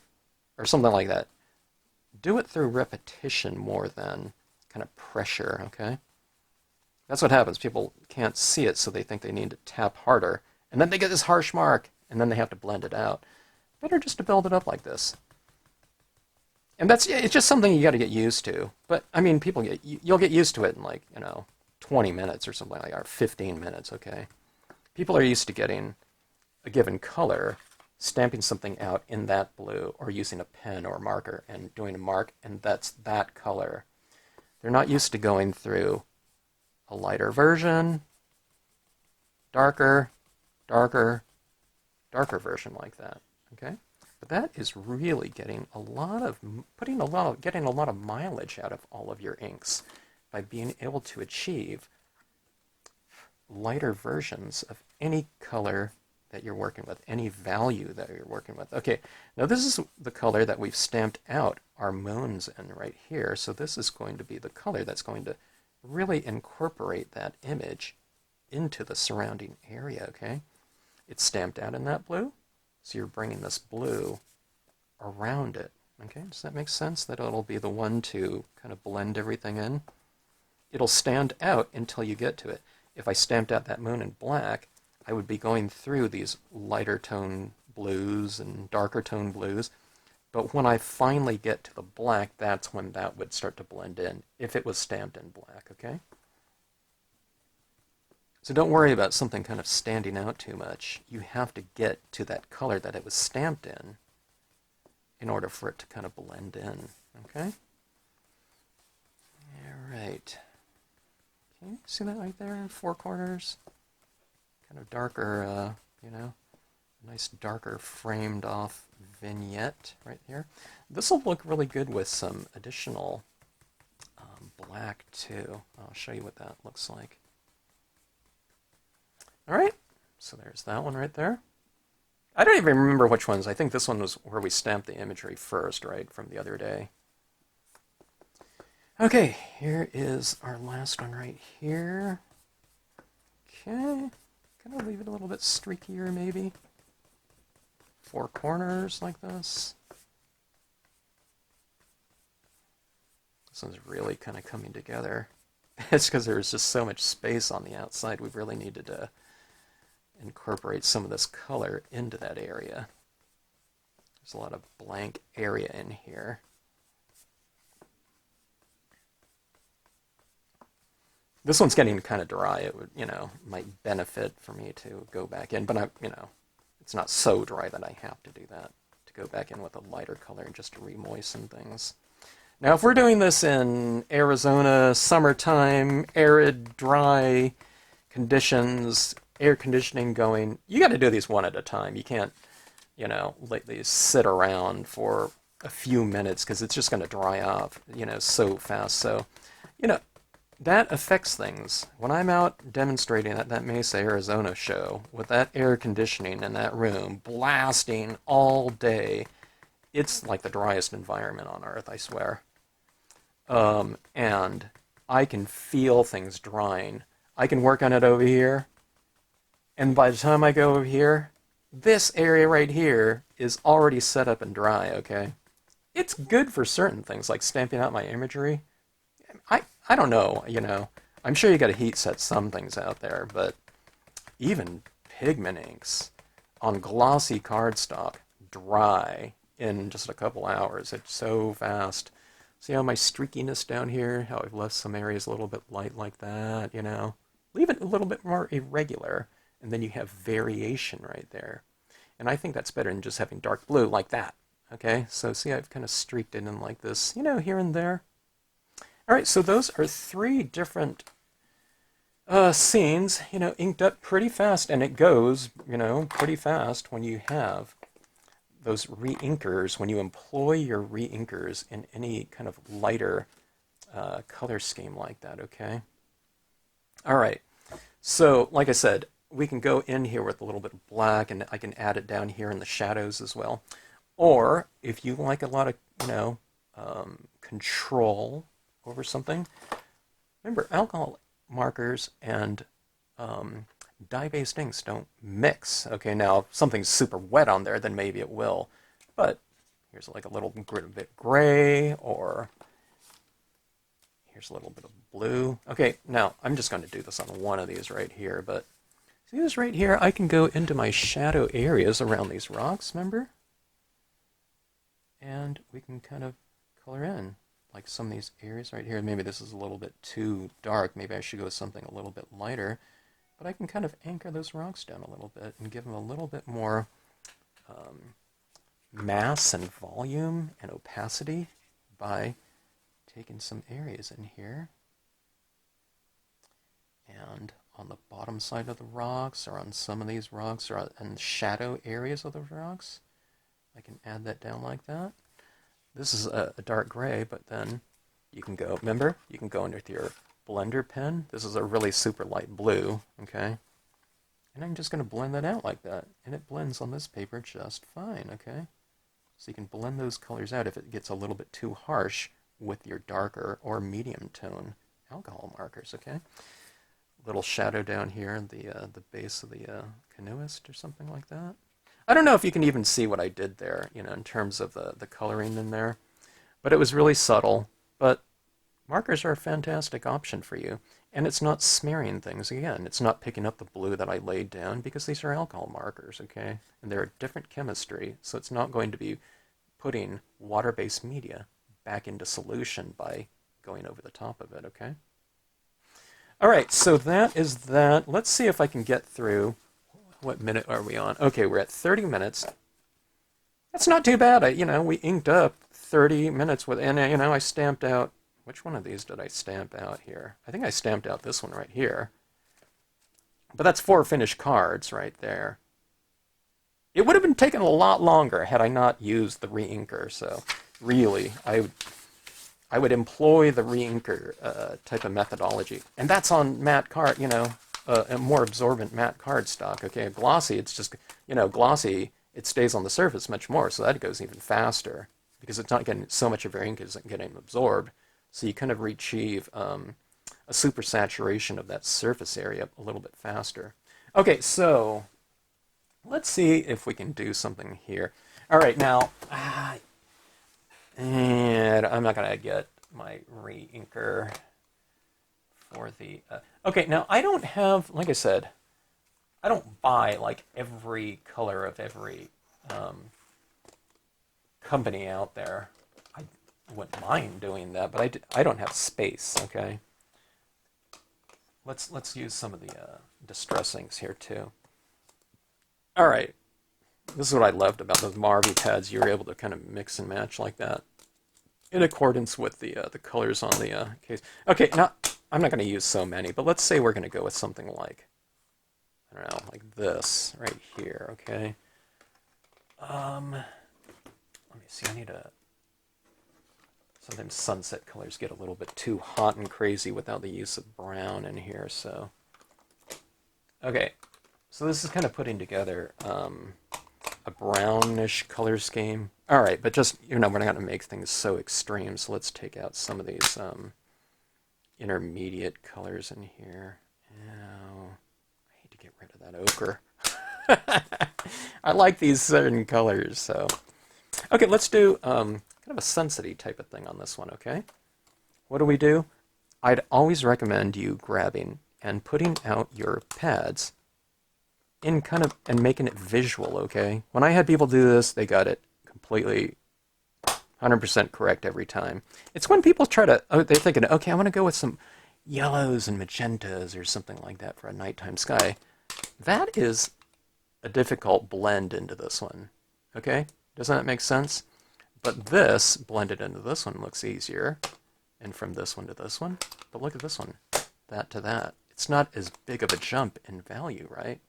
or something like that. Do it through repetition more than kind of pressure, okay? That's what happens. People can't see it, so they think they need to tap harder, and then they get this harsh mark, and then they have to blend it out. Better just to build it up like this. And it's just something you got to get used to. But I mean, you'll get used to it in, like, you know, 20 minutes or something like that, or 15 minutes, okay? People are used to getting a given color, stamping something out in that blue, or using a pen or a marker and doing a mark, and that's that color. They're not used to going through a lighter version, darker, darker, darker version like that, okay? But that is really getting a lot of mileage out of all of your inks by being able to achieve lighter versions of any color that you're working with, any value that you're working with. Okay, now this is the color that we've stamped out our moons in right here, so this is going to be the color that's going to really incorporate that image into the surrounding area, okay? It's stamped out in that blue, so you're bringing this blue around it, okay? Does that make sense? That it'll be the one to kind of blend everything in? It'll stand out until you get to it. If I stamped out that moon in black, I would be going through these lighter tone blues and darker tone blues, but when I finally get to the black, that's when that would start to blend in, if it was stamped in black, okay? So don't worry about something kind of standing out too much. You have to get to that color that it was stamped in order for it to kind of blend in, okay? All right. Can you see that right there in four corners? Kind of darker, you know, nice darker framed off vignette right here. This will look really good with some additional black too. I'll show you what that looks like. All right, so there's that one right there. I don't even remember which ones. I think this one was where we stamped the imagery first, right, from the other day. Okay, here is our last one right here. Okay, gonna leave it a little bit streakier maybe. Four corners like this. This one's really kind of coming together. It's because there's just so much space on the outside. We really needed to incorporate some of this color into that area. There's a lot of blank area in here. This one's getting kind of dry. It would, you know, might benefit for me to go back in, but you know, it's not so dry that I have to do that, to go back in with a lighter color just to re-moisten things. Now, if we're doing this in Arizona, summertime, arid, dry conditions, air conditioning going, you got to do these one at a time. You can't, you know, let these sit around for a few minutes because it's just going to dry off, you know, so fast. So, you know, that affects things. When I'm out demonstrating at that Mesa, Arizona show with that air conditioning in that room blasting all day, it's like the driest environment on earth, I swear. And I can feel things drying. I can work on it over here. And by the time I go over here, this area right here is already set up and dry, okay? It's good for certain things, like stamping out my imagery. I don't know, you know. I'm sure you got to heat set some things out there, but even pigment inks on glossy cardstock dry in just a couple hours. It's so fast. See how my streakiness down here, how I've left some areas a little bit light like that, you know? Leave it a little bit more irregular, and then you have variation right there. And I think that's better than just having dark blue like that. Okay, so see I've kind of streaked it in like this, you know, here and there. All right, so those are 3 different scenes, you know, inked up pretty fast, and it goes, you know, pretty fast when you have those re-inkers, when you employ your re-inkers in any kind of lighter color scheme like that, okay? All right, so like I said, we can go in here with a little bit of black, and I can add it down here in the shadows as well. Or if you like a lot of, you know, control over something, remember alcohol markers and dye-based inks don't mix. Okay, now if something's super wet on there, then maybe it will. But here's like a little bit gray, or here's a little bit of blue. Okay, now I'm just going to do this on one of these right here, but see this right here? I can go into my shadow areas around these rocks, remember? And we can kind of color in like some of these areas right here. Maybe this is a little bit too dark. Maybe I should go with something a little bit lighter. But I can kind of anchor those rocks down a little bit and give them a little bit more mass and volume and opacity by taking some areas in here. And on the bottom side of the rocks, or on some of these rocks, or in the shadow areas of the rocks, I can add that down like that. This is a dark gray, but then you can go, remember, you can go underneath your blender pen. This is a really super light blue, okay? And I'm just going to blend that out like that. And it blends on this paper just fine, okay? So you can blend those colors out if it gets a little bit too harsh with your darker or medium tone alcohol markers, okay? Little shadow down here in the base of the canoeist or something like that. I don't know if you can even see what I did there, you know, in terms of the coloring in there. But it was really subtle. But markers are a fantastic option for you. And it's not smearing things. Again, it's not picking up the blue that I laid down, because these are alcohol markers, okay? And they're a different chemistry, so it's not going to be putting water-based media back into solution by going over the top of it, okay? All right, so that is that. Let's see if I can get through. What minute are we on? Okay, we're at 30 minutes. That's not too bad. You know, we inked up 30 minutes with, and you know, I stamped out. Which one of these did I stamp out here? I think I stamped out this one right here. But that's 4 finished cards right there. It would have been taken a lot longer had I not used the re-inker. So really, I would employ the re-inker type of methodology. And that's on matte card, you know, a more absorbent matte cardstock. Okay, glossy, it's just, you know, glossy, it stays on the surface much more, so that goes even faster because it's not getting, so much of your ink isn't getting absorbed. So you kind of achieve a super saturation of that surface area a little bit faster. Okay, so let's see if we can do something here. All right, now, and I'm not going to get my re-inker for the... okay, now I don't have, like I said, I don't buy like every color of every company out there. I wouldn't mind doing that, but I don't have space, okay? Let's use some of the distress inks here too. All right, this is what I loved about those Marvy pads. You were able to kind of mix and match like that in accordance with the colors on the case. Okay, now I'm not going to use so many, but let's say we're going to go with something like, I don't know, like this right here, okay? Let me see, I need a... Sometimes sunset colors get a little bit too hot and crazy without the use of brown in here, so... Okay, so this is kind of putting together a brownish color scheme. Alright, but just, you know, we're not going to make things so extreme, so let's take out some of these intermediate colors in here. Now, I hate to get rid of that ochre. I like these certain colors, so. Okay, let's do kind of a sunsety type of thing on this one, okay? What do? I'd always recommend you grabbing and putting out your pads in kind of, and making it visual, okay? When I had people do this, they got it completely 100% correct every time. It's when people try to, oh, they're thinking, okay, I want to go with some yellows and magentas or something like that for a nighttime sky. That is a difficult blend into this one, okay? Doesn't that make sense? But this, blended into this one, looks easier. And from this one to this one. But look at this one, that to that. It's not as big of a jump in value, right?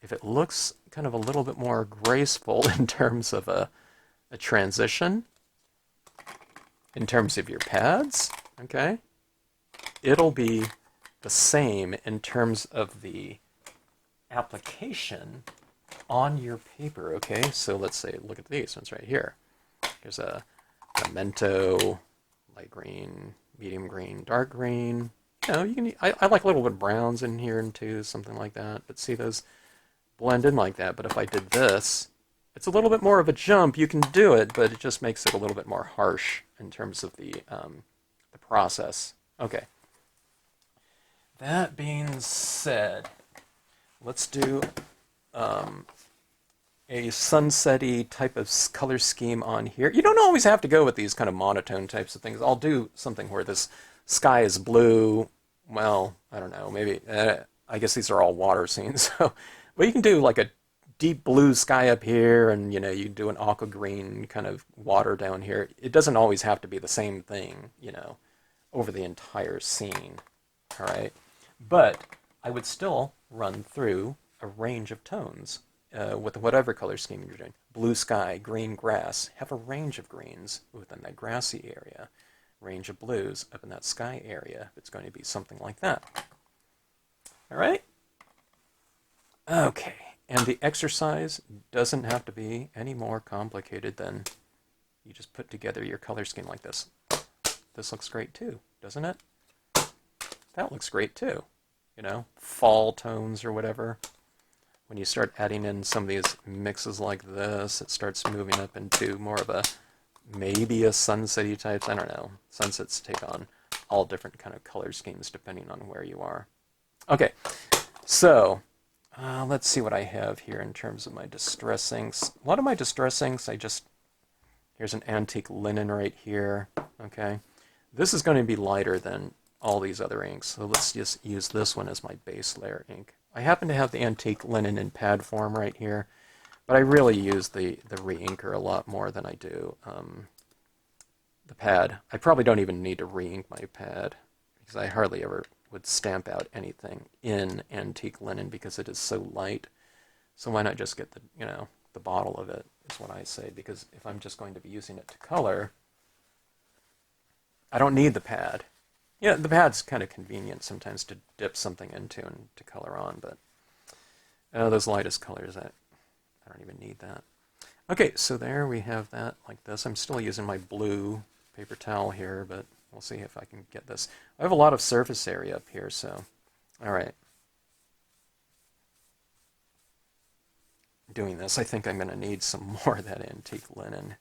If it looks kind of a little bit more graceful in terms of a transition, in terms of your pads, okay, it'll be the same in terms of the application on your paper, okay? So let's say, look at these ones right here. Here's a pimento, light green, medium green, dark green. You know, you can. I like a little bit of browns in here too, something like that. But see, those blend in like that. But if I did this, it's a little bit more of a jump. You can do it, but it just makes it a little bit more harsh in terms of the process. Okay. That being said, let's do a sunset-y type of color scheme on here. You don't always have to go with these kind of monotone types of things. I'll do something where this sky is blue. Well, I don't know, maybe, I guess these are all water scenes. So, but you can do like a deep blue sky up here, and you know, you do an aqua green kind of water down here. It doesn't always have to be the same thing, you know, over the entire scene, all right? But I would still run through a range of tones. With whatever color scheme you're doing. Blue sky, green grass, have a range of greens within that grassy area. Range of blues up in that sky area, if it's going to be something like that. All right? Okay, and the exercise doesn't have to be any more complicated than you just put together your color scheme like this. This looks great too, doesn't it? That looks great too. You know, fall tones or whatever. When you start adding in some of these mixes like this, it starts moving up into more of a, maybe a sunset-y type, I don't know. Sunsets take on all different kind of color schemes depending on where you are. Okay, so let's see what I have here in terms of my distress inks. A lot of my distress inks, here's an antique linen right here, okay? This is going to be lighter than all these other inks, so let's just use this one as my base layer ink. I happen to have the antique linen in pad form right here, but I really use the re-inker a lot more than I do the pad. I probably don't even need to re-ink my pad, because I hardly ever would stamp out anything in antique linen because it is so light. So why not just get the, you know, the bottle of it, is what I say, because if I'm just going to be using it to color, I don't need the pad. Yeah, the pad's kind of convenient sometimes to dip something into and to color on, but those lightest colors, I don't even need that. Okay, so there we have that like this. I'm still using my blue paper towel here, but we'll see if I can get this. I have a lot of surface area up here, so all right. Doing this, I think I'm going to need some more of that antique linen.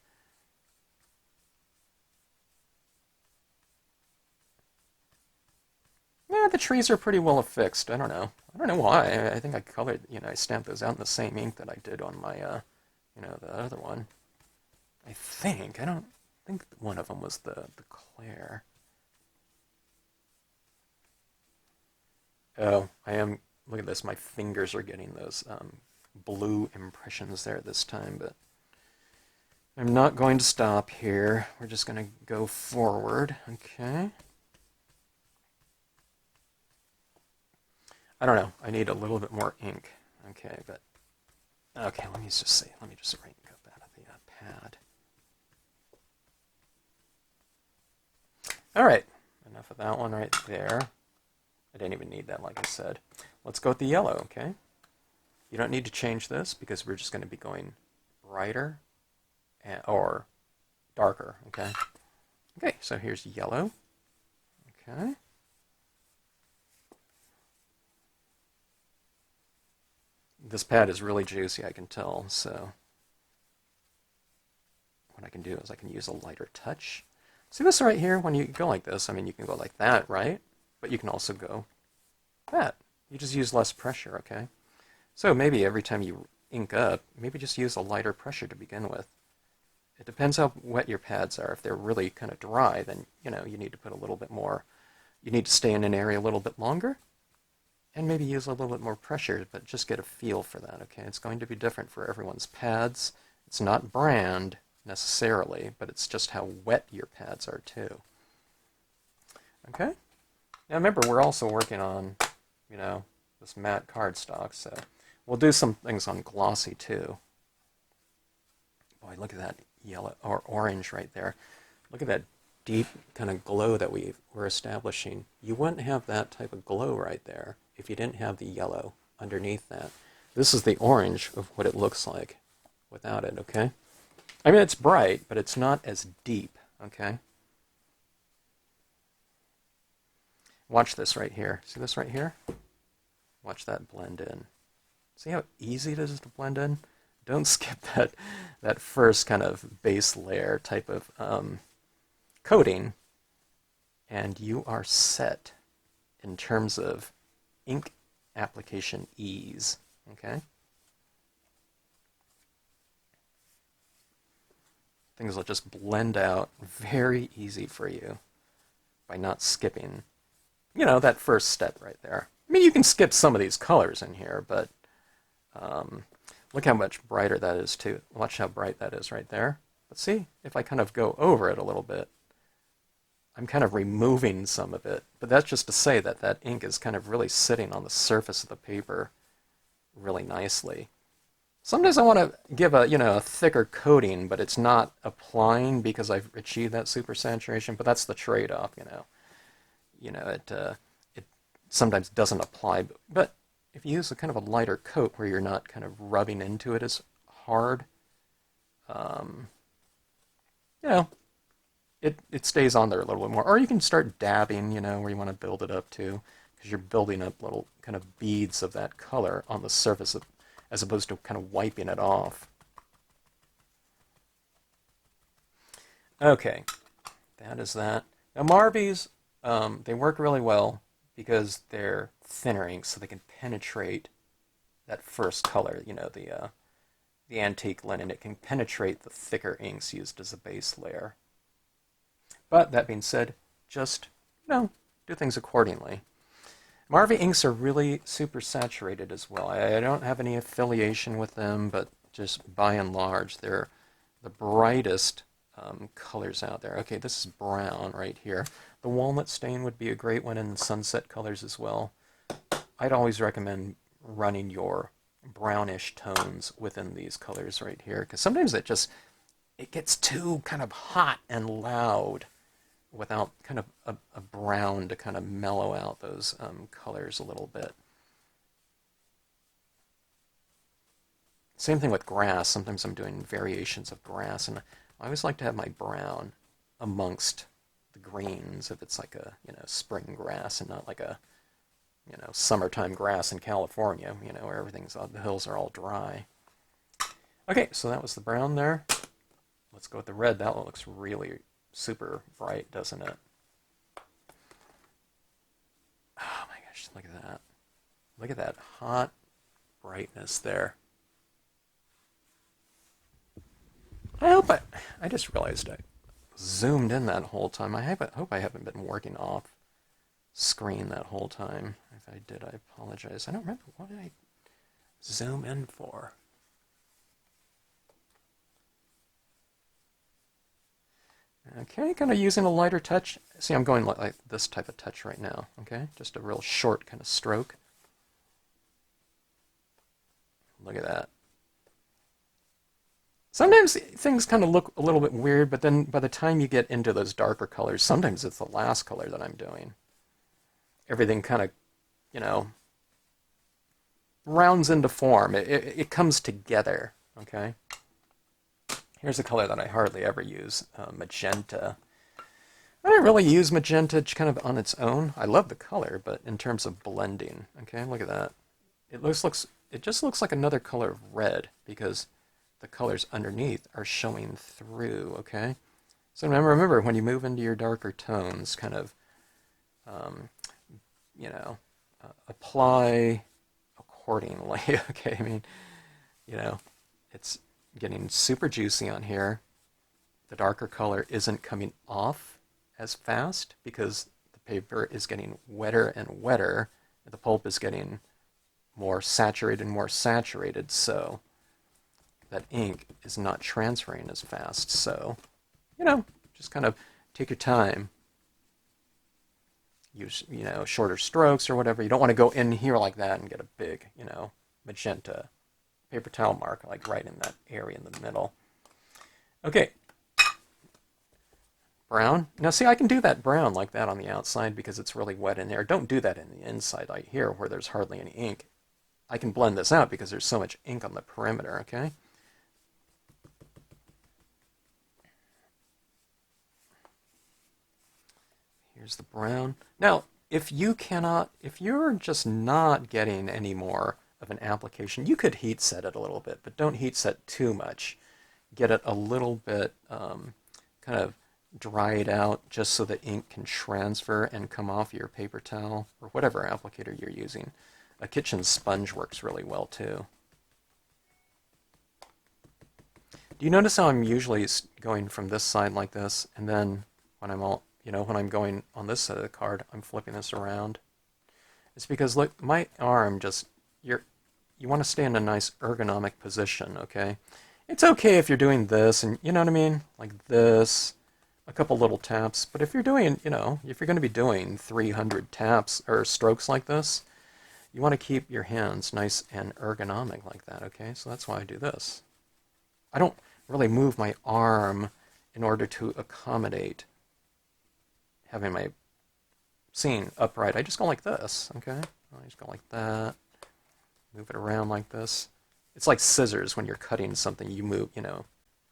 Yeah, the trees are pretty well affixed. I don't know. I don't know why. I think I colored, you know, I stamped those out in the same ink that I did on my, you know, the other one. I think. I don't think one of them was the Claire. Oh, I am. Look at this. My fingers are getting those blue impressions there this time, but I'm not going to stop here. We're just going to go forward. Okay. I don't know. I need a little bit more ink. Okay, but okay. Let me just see. Let me just ink up out of the pad. All right. Enough of that one right there. I didn't even need that, like I said. Let's go with the yellow. Okay. You don't need to change this because we're just going to be going brighter or darker. Okay. Okay. So here's yellow. Okay. this pad is really juicy, I can tell, so what I can do is I can use a lighter touch. See this right here? When you go like this, I mean, you can go like that, right? But you can also go that. You just use less pressure, okay? So maybe every time you ink up, maybe just use a lighter pressure to begin with. It depends how wet your pads are. If they're really kind of dry, then, you know, you need to put a little bit more, you need to stay in an area a little bit longer, and maybe use a little bit more pressure, but just get a feel for that, okay? It's going to be different for everyone's pads. It's not brand, necessarily, but it's just how wet your pads are too. Okay? Now remember, we're also working on, you know, this matte cardstock, so we'll do some things on glossy too. Boy, look at that yellow or orange right there. Look at that deep kind of glow that we're establishing. You wouldn't have that type of glow right there if you didn't have the yellow underneath that. This is the orange of what it looks like without it, okay? I mean, it's bright, but it's not as deep, okay? Watch this right here. See this right here? Watch that blend in. See how easy it is to blend in? Don't skip that first kind of base layer type of coating, and you are set in terms of ink application ease, okay? Things will just blend out very easy for you by not skipping, you know, that first step right there. I mean, you can skip some of these colors in here, but look how much brighter that is too. Watch how bright that is right there. But see, if I kind of go over it a little bit, I'm kind of removing some of it. But that's just to say that that ink is kind of really sitting on the surface of the paper really nicely. Sometimes I want to give a, you know, a thicker coating, but it's not applying because I've achieved that super saturation. But that's the trade-off, you know. It sometimes doesn't apply. But if you use a kind of a lighter coat where you're not kind of rubbing into it as hard, you know, it stays on there a little bit more. Or you can start dabbing, you know, where you want to build it up to, because you're building up little kind of beads of that color on the surface of, as opposed to kind of wiping it off. Okay, that is that. Now Marbies, they work really well because they're thinner inks, so they can penetrate that first color, you know, the antique linen. It can penetrate the thicker inks used as a base layer. But that being said, just, you know, do things accordingly. Marvy inks are really super saturated as well. I don't have any affiliation with them, but just by and large, they're the brightest colors out there. Okay, this is brown right here. The walnut stain would be a great one in sunset colors as well. I'd always recommend running your brownish tones within these colors right here, because sometimes it gets too kind of hot and loud without kind of a brown to kind of mellow out those colors a little bit. Same thing with grass. Sometimes I'm doing variations of grass, and I always like to have my brown amongst the greens if it's like a, you know, spring grass and not like a, you know, summertime grass in California, you know, where everything's, the hills are all dry. Okay, so that was the brown there. Let's go with the red. That looks really super bright, doesn't it? Oh my gosh, look at that. Look at that hot brightness there. I just realized I zoomed in that whole time. I hope I haven't been working off screen that whole time. If I did, I apologize. I don't remember. What did I zoom in for? Okay, kind of using a lighter touch. See, I'm going like this type of touch right now, okay? Just a real short kind of stroke. Look at that. Sometimes things kind of look a little bit weird, but then by the time you get into those darker colors, sometimes it's the last color that I'm doing. Everything kind of, you know, rounds into form. It comes together, okay? Here's a color that I hardly ever use, magenta. I don't really use magenta kind of on its own. I love the color, but in terms of blending, okay, look at that. It looks it just looks like another color of red because the colors underneath are showing through, okay? So remember, when you move into your darker tones, kind of, um, you know, apply accordingly, okay? I mean, you know, it's getting super juicy on here. The darker color isn't coming off as fast because the paper is getting wetter and wetter. The pulp is getting more saturated, so that ink is not transferring as fast. So, just kind of take your time. Use, shorter strokes or whatever. You don't want to go in here like that and get a big, magenta paper towel mark, like right in that area in the middle. Okay. Brown. Now see, I can do that brown like that on the outside because it's really wet in there. Don't do that in the inside like here where there's hardly any ink. I can blend this out because there's so much ink on the perimeter, okay? Here's the brown. Now, if you're just not getting any more of an application, you could heat set it a little bit, but don't heat set too much. Get it a little bit kind of dried out just so that ink can transfer and come off your paper towel or whatever applicator you're using. A kitchen sponge works really well too. Do you notice how I'm usually going from this side like this, and then when I'm going on this side of the card, I'm flipping this around? It's because, look, my arm you want to stay in a nice ergonomic position, okay? It's okay if you're doing this, and you know what I mean? Like this, a couple little taps, but if you're doing, if you're going to be doing 300 taps or strokes like this, you want to keep your hands nice and ergonomic like that, okay? So that's why I do this. I don't really move my arm in order to accommodate having my scene upright. I just go like this, okay? I just go like that, move it around like this. It's like scissors when you're cutting something. You move,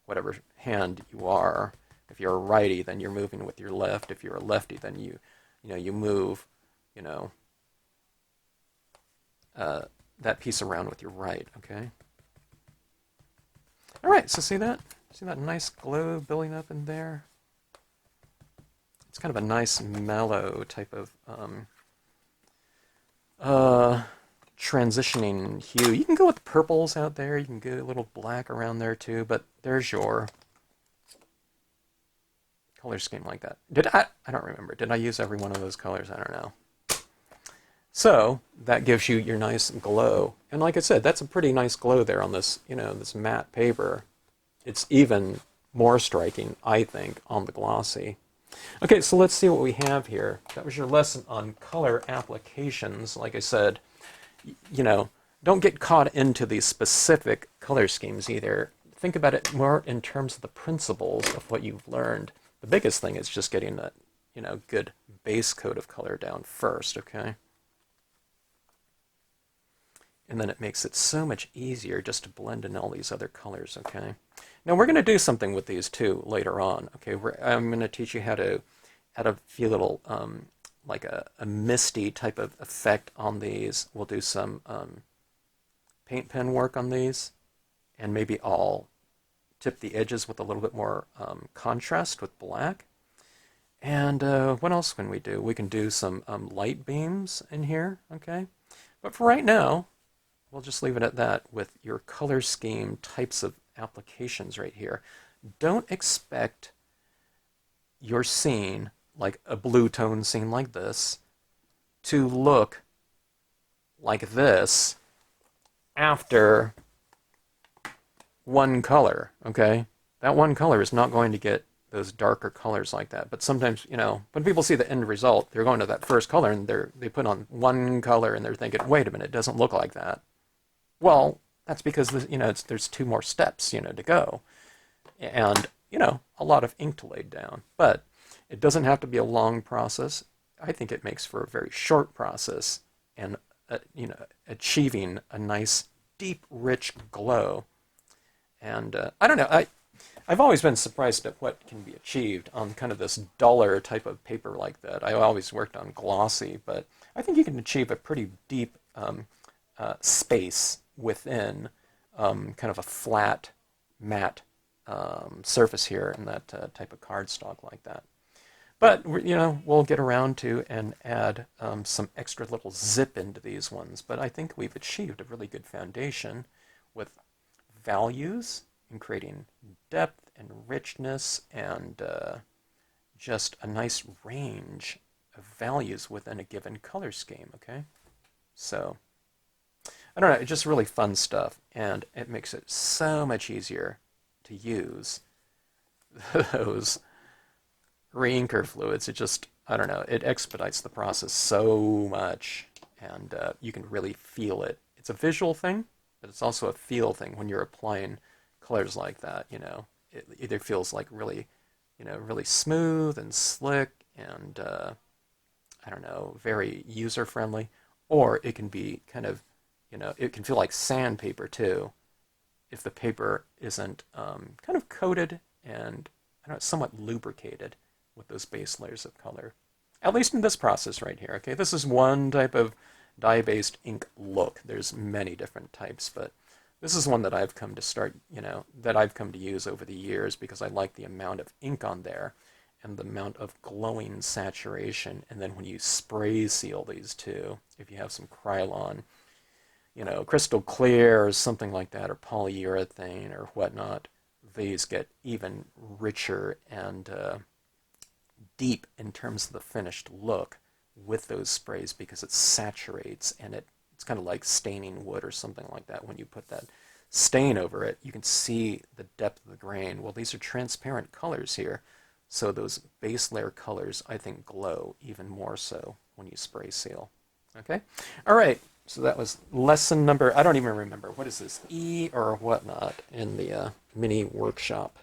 whatever hand you are. If you're a righty, then you're moving with your left. If you're a lefty, then you move, that piece around with your right, okay? All right, so see that? See that nice glow building up in there? It's kind of a nice mellow type of transitioning hue. You can go with purples out there. You can get a little black around there too, but there's your color scheme like that. I don't remember. Did I use every one of those colors? I don't know. So that gives you your nice glow. And like I said, that's a pretty nice glow there on this, this matte paper. It's even more striking, I think, on the glossy. Okay, so let's see what we have here. That was your lesson on color applications. Like I said, don't get caught into these specific color schemes either. Think about it more in terms of the principles of what you've learned. The biggest thing is just getting that, good base coat of color down first, okay? And then it makes it so much easier just to blend in all these other colors, okay? Now we're going to do something with these too later on, okay? I'm going to teach you how to add a few little, like a misty type of effect on these. We'll do some paint pen work on these, and maybe I'll tip the edges with a little bit more contrast with black. And what else can we do? We can do some light beams in here, okay? But for right now, we'll just leave it at that with your color scheme types of applications right here. Don't expect your scene, like a blue tone scene like this, to look like this after one color, okay? That one color is not going to get those darker colors like that. But sometimes, when people see the end result, they're going to that first color and they put on one color and they're thinking, wait a minute, it doesn't look like that. Well, that's because there's two more steps, to go, and a lot of ink to lay down. But it doesn't have to be a long process. I think it makes for a very short process, and achieving a nice, deep, rich glow. And I don't know, I've always been surprised at what can be achieved on kind of this duller type of paper like that. I always worked on glossy, but I think you can achieve a pretty deep space within kind of a flat, matte surface here in that type of cardstock like that. But, we'll get around to and add some extra little zip into these ones. But I think we've achieved a really good foundation with values and creating depth and richness and just a nice range of values within a given color scheme, okay? So, I don't know, it's just really fun stuff, and it makes it so much easier to use those re-inker fluids. It just, I don't know, it expedites the process so much, and you can really feel it. It's a visual thing, but it's also a feel thing when you're applying colors like that, It either feels like really, really smooth and slick and, I don't know, very user-friendly, or it can be kind of, it can feel like sandpaper too, if the paper isn't kind of coated and, I don't know, somewhat lubricated with those base layers of color. At least in this process right here, okay? This is one type of dye-based ink look. There's many different types, but this is one that I've come to start, that I've come to use over the years because I like the amount of ink on there and the amount of glowing saturation. And then when you spray seal these two, if you have some Krylon, crystal clear or something like that, or polyurethane or whatnot, these get even richer and deep in terms of the finished look with those sprays because it saturates and it's kind of like staining wood or something like that. When you put that stain over it, you can see the depth of the grain. Well, these are transparent colors here, so those base layer colors, I think, glow even more so when you spray seal. Okay? All right, so that was lesson number, I don't even remember, what is this, E or whatnot in the mini workshop.